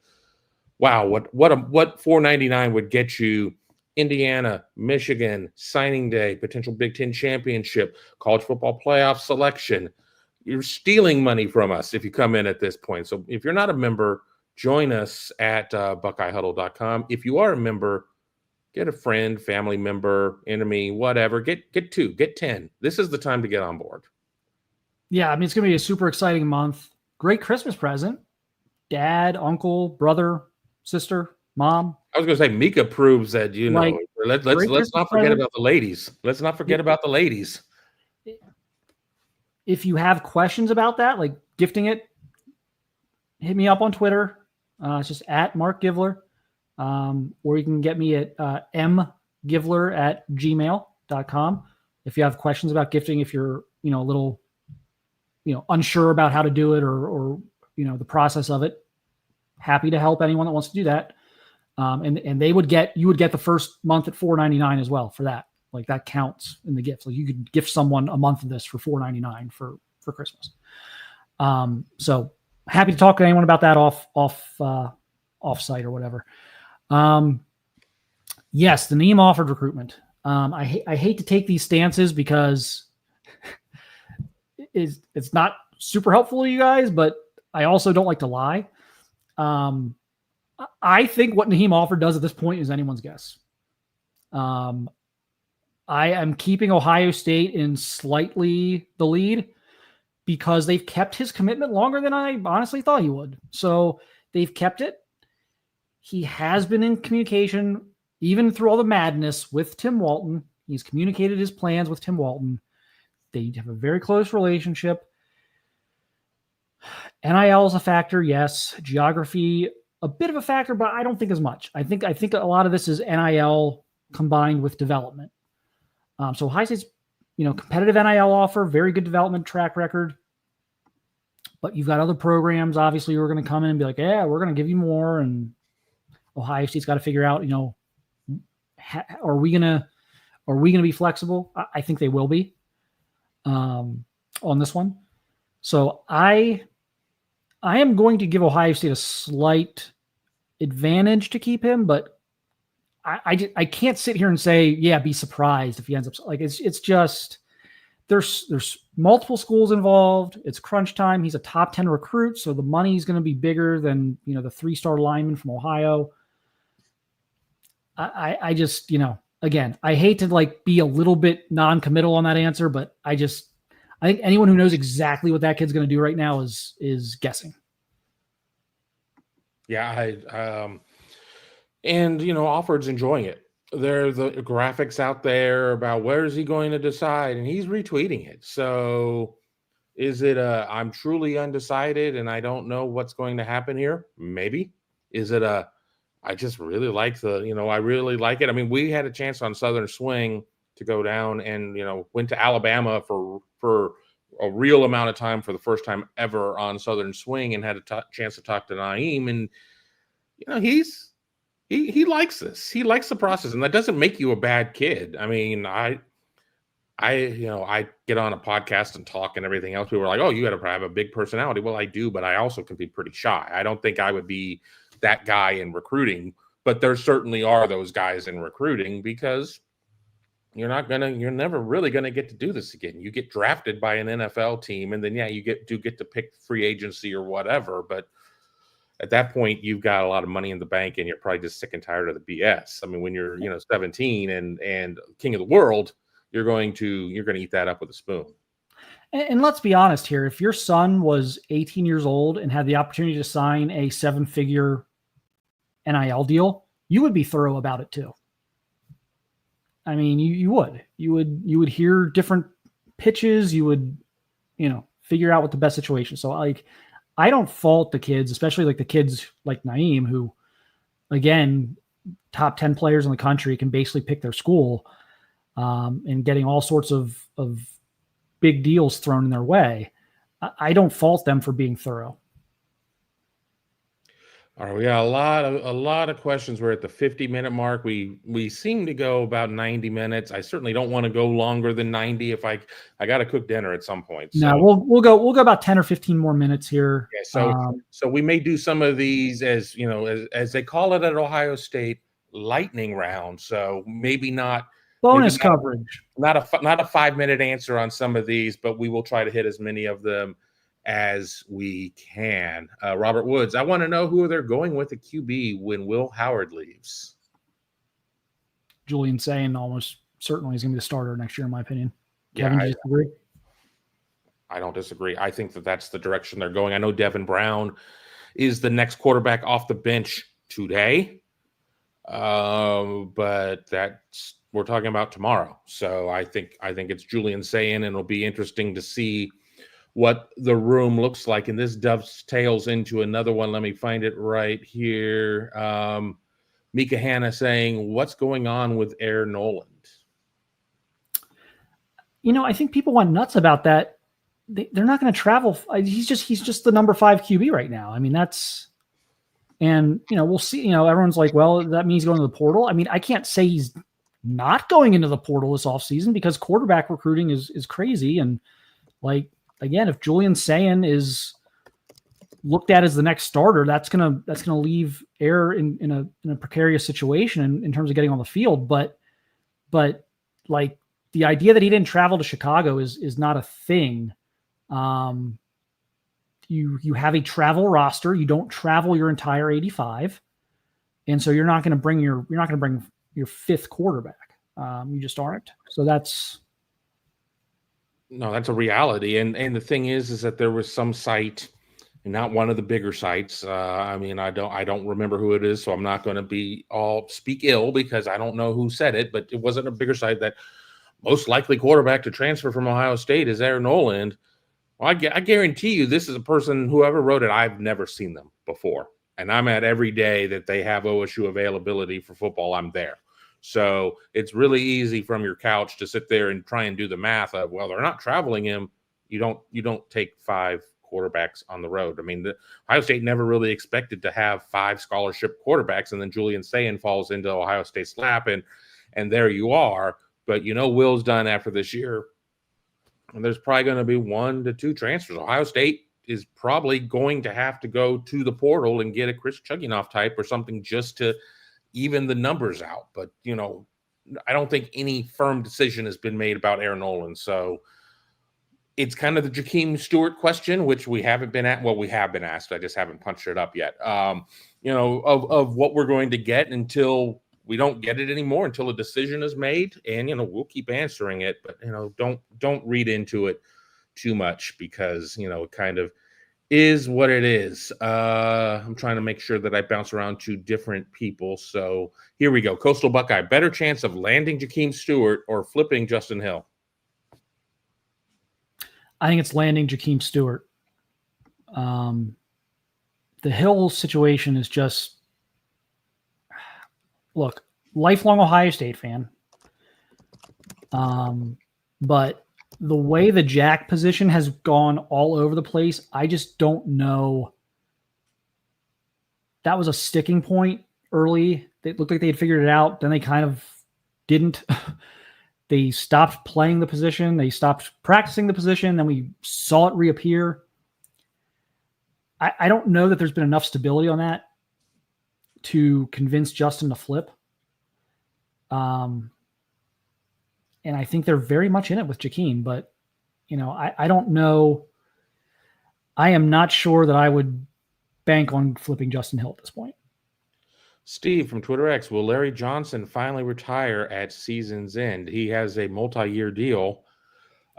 Wow, what $4.99 would get you? Indiana, Michigan, signing day, potential Big Ten championship, college football playoff selection. You're stealing money from us if you come in at this point. So if you're not a member, join us at BuckeyeHuddle.com. If you are a member, get a friend, family member, enemy, whatever. Get 2, get 10. This is the time to get on board. Yeah, I mean, it's going to be a super exciting month. Great Christmas present. Dad, uncle, brother, sister, mom. I was going to say, Mika proves that, let's not forget about the ladies. Let's not forget about the ladies. If you have questions about that, like gifting it, hit me up on Twitter. It's just at Mark Givler. Or you can get me at mgivler@gmail.com. If you have questions about gifting, if you're, a little, unsure about how to do it or the process of it, happy to help anyone that wants to do that. And you would get the first month at $4.99 as well for that. Like that counts in the gift. Like you could gift someone a month of this for $4.99 for Christmas. So happy to talk to anyone about that off site or whatever. Yes, the Naeem Alford recruitment. I hate to take these stances because it's not super helpful to you guys, but I also don't like to lie. I think what Naeem Alford does at this point is anyone's guess. I am keeping Ohio State in slightly the lead because they've kept his commitment longer than I honestly thought he would. So they've kept it. He has been in communication, even through all the madness, with Tim Walton. He's communicated his plans with Tim Walton. They have a very close relationship. NIL is a factor, yes. Geography, a bit of a factor, but I don't think as much. I think a lot of this is NIL combined with development. So Ohio State's, competitive NIL offer, very good development track record. But you've got other programs, obviously, who are going to come in and be like, yeah, we're going to give you more. And Ohio State's got to figure out, are we going to be flexible? I think they will be on this one. So I am going to give Ohio State a slight advantage to keep him, but I can't sit here and say, yeah, be surprised if he ends up like it's just there's multiple schools involved. It's crunch time. He's a top 10 recruit, so the money is going to be bigger than the 3-star lineman from Ohio. I just again, I hate to be a little bit non-committal on that answer, but I think anyone who knows exactly what that kid's going to do right now is guessing. Yeah, and Alford's enjoying it. There's the graphics out there about where is he going to decide, and he's retweeting it. So is it I'm truly undecided and I don't know what's going to happen here? Maybe. Is it I just really like I really like it. I mean, we had a chance on Southern Swing to go down and, went to Alabama for a real amount of time for the first time ever on Southern Swing and had a chance to talk to Naeem. And, he likes this. He likes the process, and that doesn't make you a bad kid. I mean, I get on a podcast and talk and everything else. People are like, oh, you got to have a big personality. Well, I do, but I also can be pretty shy. I don't think I would be that guy in recruiting, but there certainly are those guys in recruiting because you're never really gonna get to do this again. You get drafted by an NFL team, and then you get to pick free agency or whatever. But at that point, you've got a lot of money in the bank, and you're probably just sick and tired of the BS. I mean, when you're 17 and king of the world, you're going to eat that up with a spoon. And let's be honest here. If your son was 18 years old and had the opportunity to sign a 7-figure NIL deal, you would be thorough about it too. I mean, you would hear different pitches. You would, figure out what the best situation. So like, I don't fault the kids, especially like the kids like Naeem, who, again, top 10 players in the country, can basically pick their school, and getting all sorts of big deals thrown in their way. I don't fault them for being thorough. All right, we got a lot of questions. We're at the 50-minute mark. We seem to go about 90 minutes. I certainly don't want to go longer than 90 if I got to cook dinner at some point. So. No, we'll go about 10 or 15 more minutes here. Yeah, so we may do some of these as they call it at Ohio State, lightning round. So maybe not bonus coverage. Not a 5-minute answer on some of these, but we will try to hit as many of them as we can. Robert Woods, I want to know who they're going with at QB when Will Howard leaves. Julian Sayin almost certainly is going to be the starter next year, in my opinion. Kevin, do you disagree? I don't disagree. I think that that's the direction they're going. I know Devin Brown is the next quarterback off the bench today, but we're talking about tomorrow. So I think it's Julian Sayin, and it'll be interesting to see what the room looks like. And this dovetails into another one. Let me find it right here. Mika Hanna saying, what's going on with Air Noland? I think people went nuts about that. They're not going to travel. He's just the number 5 QB right now. I mean, we'll see, everyone's like, well, that means he's going to the portal. I mean, I can't say he's not going into the portal this offseason, because quarterback recruiting is crazy. And like, again, if Julian Sayin is looked at as the next starter, that's gonna leave Air in a precarious situation in terms of getting on the field. But like, the idea that he didn't travel to Chicago is not a thing. You have a travel roster. You don't travel your entire 85, and so you're not going to bring your 5th quarterback. You just aren't. So that's a reality. And the thing is that there was some site, and not one of the bigger sites. I mean, I don't remember who it is, so I'm not going to be all speak ill because I don't know who said it, but it wasn't a bigger site that most likely quarterback to transfer from Ohio State is Air Noland. Well, I guarantee you this is a person, whoever wrote it, I've never seen them before. And I'm at every day that they have OSU availability for football, I'm there. So it's really easy from your couch to sit there and try and do the math of, well, they're not traveling him. You don't take 5 quarterbacks on the road. I mean, Ohio State never really expected to have 5 scholarship quarterbacks, and then Julian Sayin falls into Ohio State's lap, and there you are. But Will's done after this year, and there's probably going to be 1 to 2 transfers. Ohio State is probably going to have to go to the portal and get a Chris Chuginoff type or something just to even the numbers out. But, I don't think any firm decision has been made about Air Noland. So it's kind of the Jakeem Stewart question, which we haven't been at. Well, we have been asked. I just haven't punched it up yet. Of what we're going to get until we don't get it anymore, until a decision is made. And, we'll keep answering it. But, don't read into it too much because, it kind of is what it is. I'm trying to make sure that I bounce around to different people. So here we go. Coastal Buckeye, better chance of landing Jakeem Stewart or flipping Justin Hill? I think it's landing Jakeem Stewart. The Hill situation is just, look, lifelong Ohio State fan. But the way the jack position has gone all over the place, I just don't know. That was a sticking point early. It looked like they had figured it out. Then they kind of didn't. They stopped playing the position. They stopped practicing the position. Then we saw it reappear. I don't know that there's been enough stability on that to convince Justin to flip. And I think they're very much in it with Jakeem, but I don't know. I am not sure that I would bank on flipping Justin Hill at this point. Steve from Twitter X, will Larry Johnson finally retire at season's end? He has a multi-year deal.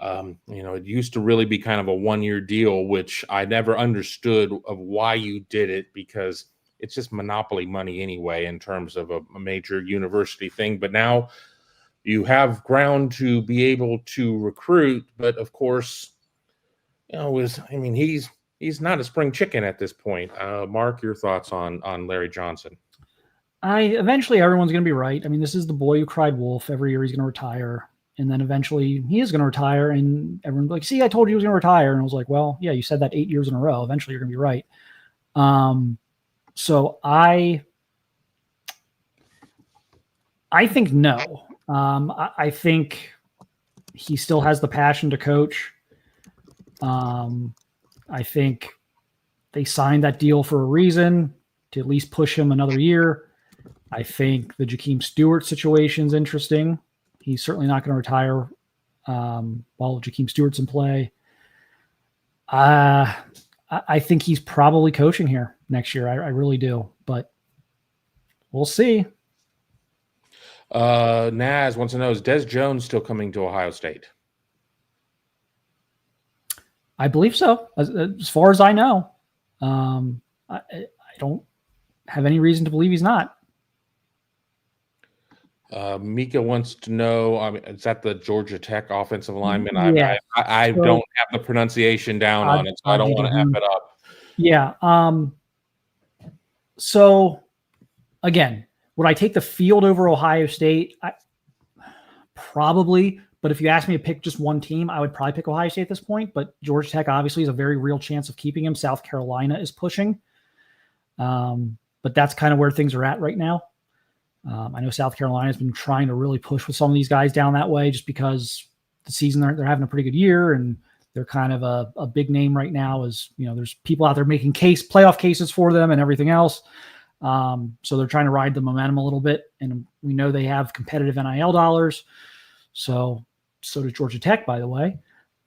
It used to really be kind of a one-year deal, which I never understood of why you did it, because it's just monopoly money anyway in terms of a major university thing. But now you have ground to be able to recruit. But of course, he's not a spring chicken at this point. Mark, your thoughts on Larry Johnson? Eventually everyone's going to be right. I mean, this is the boy who cried wolf. Every year he's going to retire. And then eventually he is going to retire, and everyone's like, see, I told you he was going to retire. And I was like, well, yeah, you said that 8 years in a row. Eventually you're going to be right. So I think no. I think he still has the passion to coach. I think they signed that deal for a reason, to at least push him another year. I think the Jakeem Stewart situation is interesting. He's certainly not going to retire while Jakeem Stewart's in play. I think he's probably coaching here next year. I really do, but we'll see. Naz wants to know, is Des Jones still coming to Ohio State? I believe so. As far as I know, I don't have any reason to believe he's not. Mika wants to know, is that the Georgia Tech offensive lineman? Yeah. I don't have the pronunciation down on it, so I don't want to F it up. Yeah. So, again, would I take the field over Ohio State? Probably. But if you ask me to pick just one team, I would probably pick Ohio State at this point. But Georgia Tech obviously is a very real chance of keeping him. South Carolina is pushing. But that's kind of where things are at right now. I know South Carolina has been trying to really push with some of these guys down that way, just because the season they're having a pretty good year, and they're kind of a big name right now. As there's people out there making playoff cases for them and everything else. So they're trying to ride the momentum a little bit, and we know they have competitive NIL dollars. So does Georgia Tech, by the way.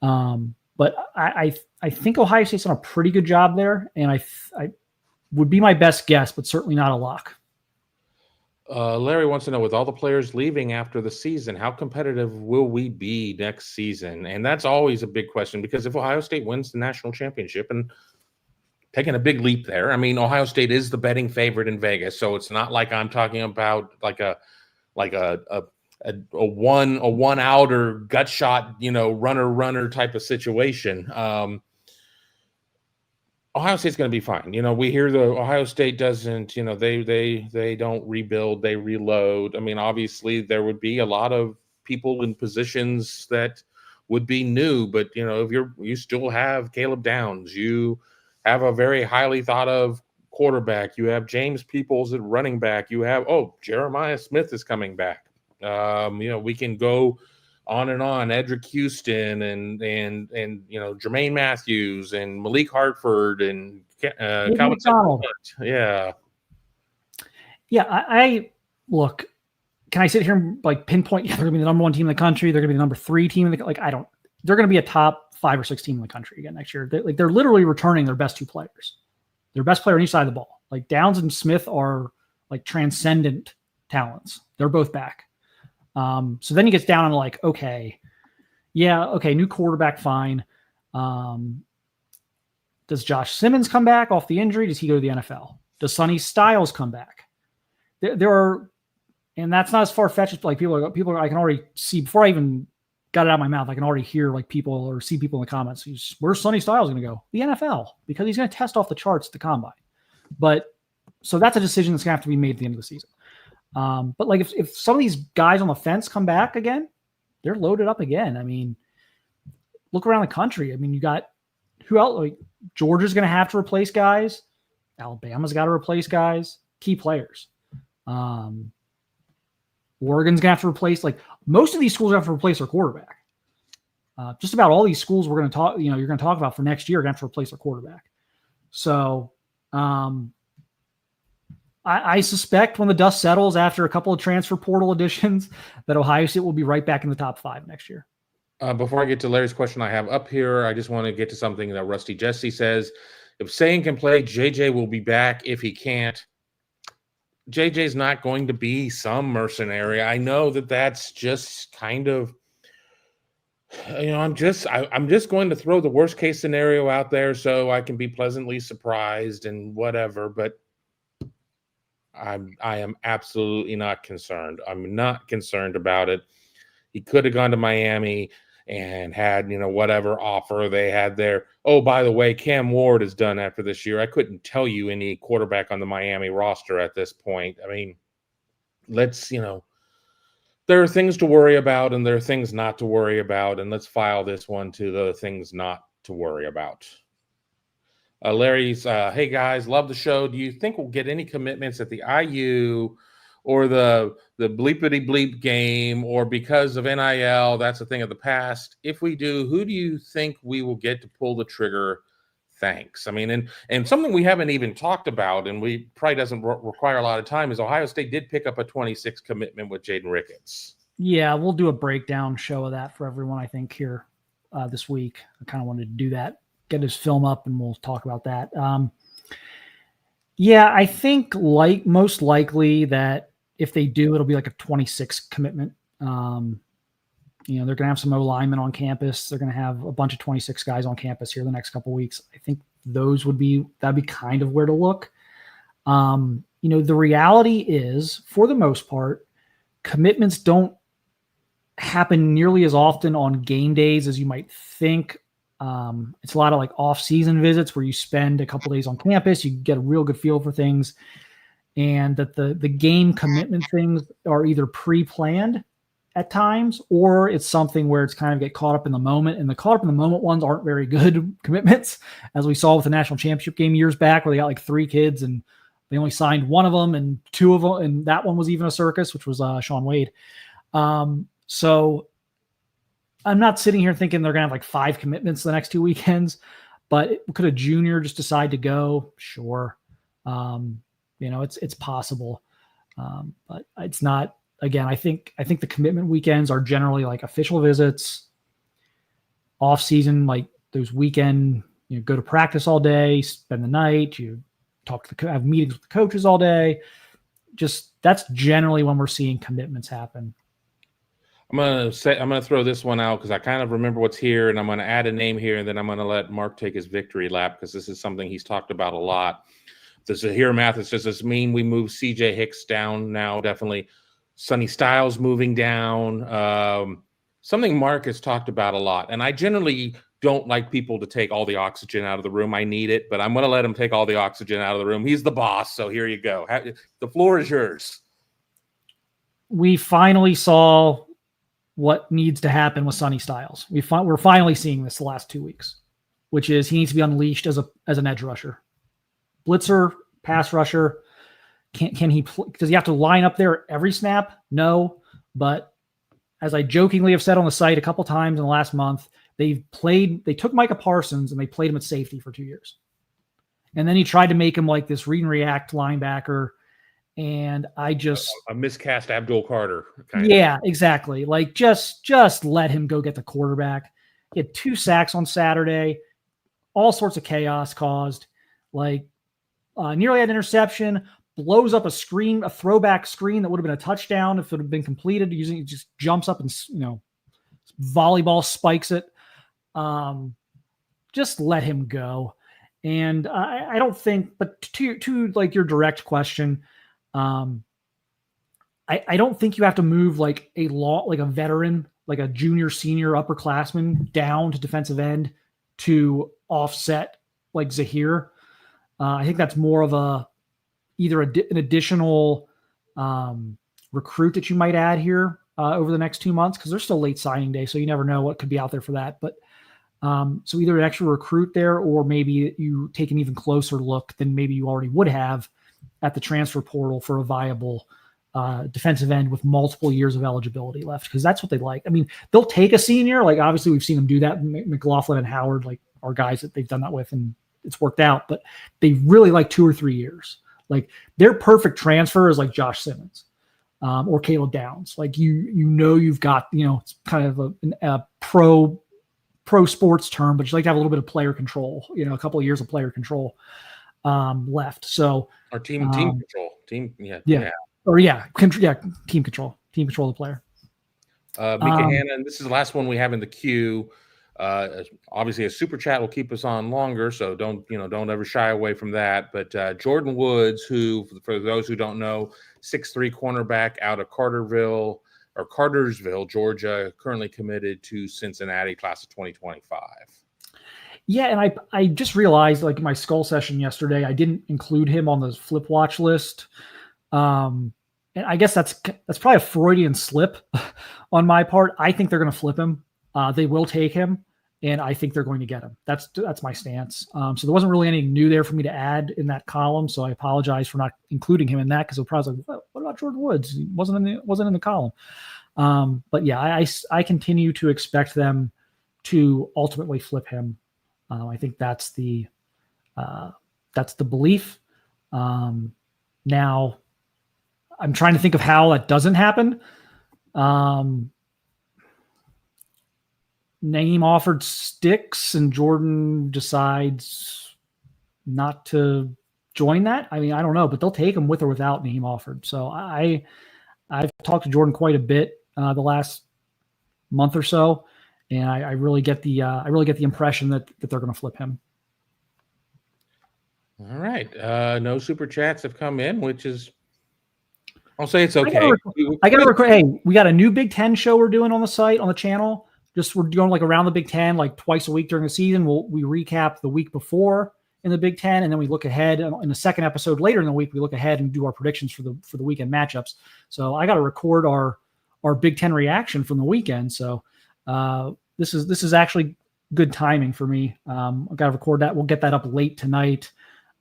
But I think Ohio State's done a pretty good job there, and I would be my best guess, but certainly not a lock. Larry wants to know, with all the players leaving after the season, how competitive will we be next season? And that's always a big question, because if Ohio State wins the national championship, and taking a big leap there, I mean, Ohio State is the betting favorite in Vegas, so it's not like I'm talking about like a one out or gut shot, runner type of situation. Ohio State's going to be fine. We hear the Ohio State doesn't, they don't rebuild, they reload. I mean, obviously there would be a lot of people in positions that would be new, but if you still have Caleb Downs, you have a very highly thought of quarterback, you have James Peoples at running back, you have, Jeremiah Smith is coming back. We can go on and on. Edric Houston and Jermaine Matthews and Malik Hartford and Calvin McDonald. Yeah. I look. Can I sit here and pinpoint? Yeah, they're going to be the number one team in the country. They're going to be the number 3 team in the They're going to be a top 5 or 6 team in the country again next year. They're literally returning their best 2 players. Their best player on each side of the ball. Downs and Smith are transcendent talents. They're both back. So then he gets down on new quarterback, fine. Does Josh Simmons come back off the injury? Does he go to the NFL? Does Sonny Styles come back? There are, and that's not as far-fetched as people are, I can already see before I even got it out of my mouth. I can already hear people or see people in the comments. Where's Sonny Styles going to go? The NFL, because he's going to test off the charts at the combine. But so that's a decision that's going to have to be made at the end of the season. But if some of these guys on the fence come back again, they're loaded up again. I mean, look around the country. I mean, you got who else? Georgia's going to have to replace guys. Alabama's got to replace guys, key players. Oregon's going to have to replace, most of these schools have to replace their quarterback. Just about all these schools we're going to talk, you're going to talk about for next year are going to have to replace their quarterback. So, I suspect when the dust settles after a couple of transfer portal additions that Ohio State will be right back in the top 5 next year. Before I get to Larry's question I have up here, I just want to get to something that Rusty Jesse says. If Sayin can play, JJ will be back. If he can't, JJ's not going to be some mercenary. I know that that's just kind of, I'm just going to throw the worst case scenario out there so I can be pleasantly surprised and whatever. But I am absolutely not concerned. I'm not concerned about it. He could have gone to Miami and had, whatever offer they had there. Oh, by the way, Cam Ward is done after this year. I couldn't tell you any quarterback on the Miami roster at this point. I mean, there are things to worry about and there are things not to worry about. And let's file this one to the things not to worry about. Larry's, hey guys, love the show. Do you think we'll get any commitments at the IU or the bleepity bleep game, or because of NIL, that's a thing of the past? If we do, who do you think we will get to pull the trigger? Thanks. I mean, and something we haven't even talked about, and we probably doesn't require a lot of time, is Ohio State did pick up a 26 commitment with Jaden Ricketts. Yeah, we'll do a breakdown show of that for everyone, I think, here this week. I kind of wanted to do that, get his film up, and we'll talk about that. Yeah, I think most likely that if they do, it'll be like a 26 commitment. They're going to have some O-linemen on campus. They're going to have a bunch of 26 guys on campus here the next couple of weeks. I think that'd be kind of where to look. The reality is, for the most part, commitments don't happen nearly as often on game days as you might think. It's a lot of like off-season visits where you spend a couple days on campus, you get a real good feel for things, and that the game commitment things are either pre-planned at times, or it's something where it's kind of get caught up in the moment, and the caught up in the moment ones aren't very good commitments, as we saw with the national championship game years back, where they got like 3 kids and they only signed 1 of them and 2 of them, and that one was even a circus, which was Sean Wade. So I'm not sitting here thinking they're going to have like 5 commitments the next 2 weekends, but could a junior just decide to go? Sure. It's possible. But it's not, again, I think the commitment weekends are generally like official visits, off season, like those weekend, go to practice all day, spend the night, you have meetings with the coaches all day. Just that's generally when we're seeing commitments happen. I'm going to throw this one out because I kind of remember what's here, and I'm going to add a name here, and then I'm going to let Mark take his victory lap because this is something he's talked about a lot. The Zahir Mathis, does this mean we move CJ Hicks down now? Definitely. Sonny Styles moving down. Something Mark has talked about a lot, and I generally don't like people to take all the oxygen out of the room. I need it, but I'm going to let him take all the oxygen out of the room. He's the boss, so here you go. The floor is yours. We finally saw what needs to happen with Sonny Styles. We're finally seeing this the last 2 weeks, which is he needs to be unleashed as an edge rusher, blitzer, pass rusher. Can he? Does he have to line up there every snap? No, but as I jokingly have said on the site a couple times in the last month, they took Micah Parsons and they played him at safety for 2 years, and then he tried to make him like this read and react linebacker. And I just a miscast Abdul Carter. Yeah, exactly. Like just let him go get the quarterback. He had 2 sacks on Saturday, all sorts of chaos caused. Like nearly had an interception, blows up a throwback screen that would have been a touchdown if it had been completed. It just jumps up and volleyball spikes it. Just let him go. And I don't think, but to like your direct question. I don't think you have to move like a veteran, like a junior, senior, upperclassman down to defensive end to offset like Zahir. I think that's more of either an additional recruit that you might add here over the next 2 months, because there's still late signing day, so you never know what could be out there for that. But so either an extra recruit there, or maybe you take an even closer look than maybe you already would have at the transfer portal for a viable defensive end with multiple years of eligibility left, because that's what they like. I mean, they'll take a senior. Like obviously we've seen them do that. McLaughlin and Howard like are guys that they've done that with, and it's worked out. But they really like 2 or 3 years. Like their perfect transfer is like Josh Simmons or Caleb Downs. Like you've got, it's kind of a pro sports term, but you like to have a little bit of player control, a couple of years of player control left. So our team control. Team control of the player. Mika Hannon, this is the last one we have in the queue. Obviously a super chat will keep us on longer, so don't ever shy away from that. But Jordan Woods, who, for those who don't know, 6'3" cornerback out of Cartersville, Georgia, currently committed to Cincinnati, class of 2025. Yeah, and I just realized, like in my skull session yesterday, I didn't include him on the flip watch list. And I guess that's probably a Freudian slip on my part. I think they're going to flip him. They will take him, and I think they're going to get him. That's my stance. So there wasn't really anything new there for me to add in that column. So I apologize for not including him in that, because it was probably like, what about Jordan Woods? He wasn't in the column. But yeah, I continue to expect them to ultimately flip him. I think that's the belief. Now, I'm trying to think of how that doesn't happen. Naeem Alford sticks and Jordan decides not to join that. I mean, I don't know, but they'll take him with or without Naeem Alford. So I've talked to Jordan quite a bit the last month or so, and I really get the impression that they're going to flip him. All right. No super chats have come in, which is, I'll say it's okay. I got to record. Hey, we got a new Big Ten show we're doing on the site, on the channel. We're doing like around the Big Ten, like twice a week during the season. We recap the week before in the Big Ten, and then we look ahead in the second episode later in the week. We look ahead and do our predictions for the weekend matchups. So I got to record our Big Ten reaction from the weekend. So this is actually good timing for me. I've got to record that. We'll get that up late tonight,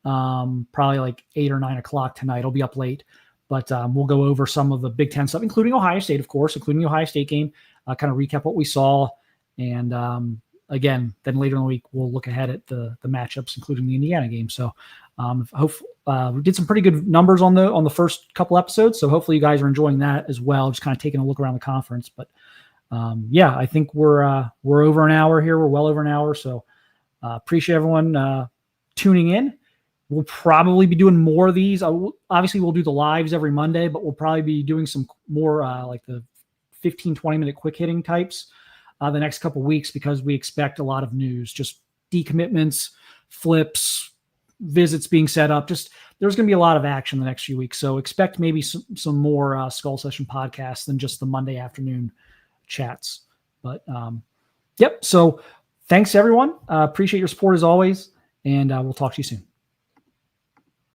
probably like 8 or 9 o'clock tonight. It'll be up late. But we'll go over some of the Big Ten stuff, including Ohio State, of course, including the Ohio State game, kind of recap what we saw. And again, then later in the week, we'll look ahead at the matchups, including the Indiana game. So we did some pretty good numbers on the first couple episodes. So hopefully you guys are enjoying that as well, just kind of taking a look around the conference. But yeah, I think we're over an hour here. We're well over an hour. So appreciate everyone tuning in. We'll probably be doing more of these. Obviously, we'll do the lives every Monday, but we'll probably be doing some more like the 15, 20-minute quick hitting types the next couple of weeks, because we expect a lot of news, just decommitments, flips, visits being set up. Just there's going to be a lot of action the next few weeks. So expect maybe some more Skull Session podcasts than just the Monday afternoon chats. But yep. So thanks, everyone. Appreciate your support as always, and we'll talk to you soon.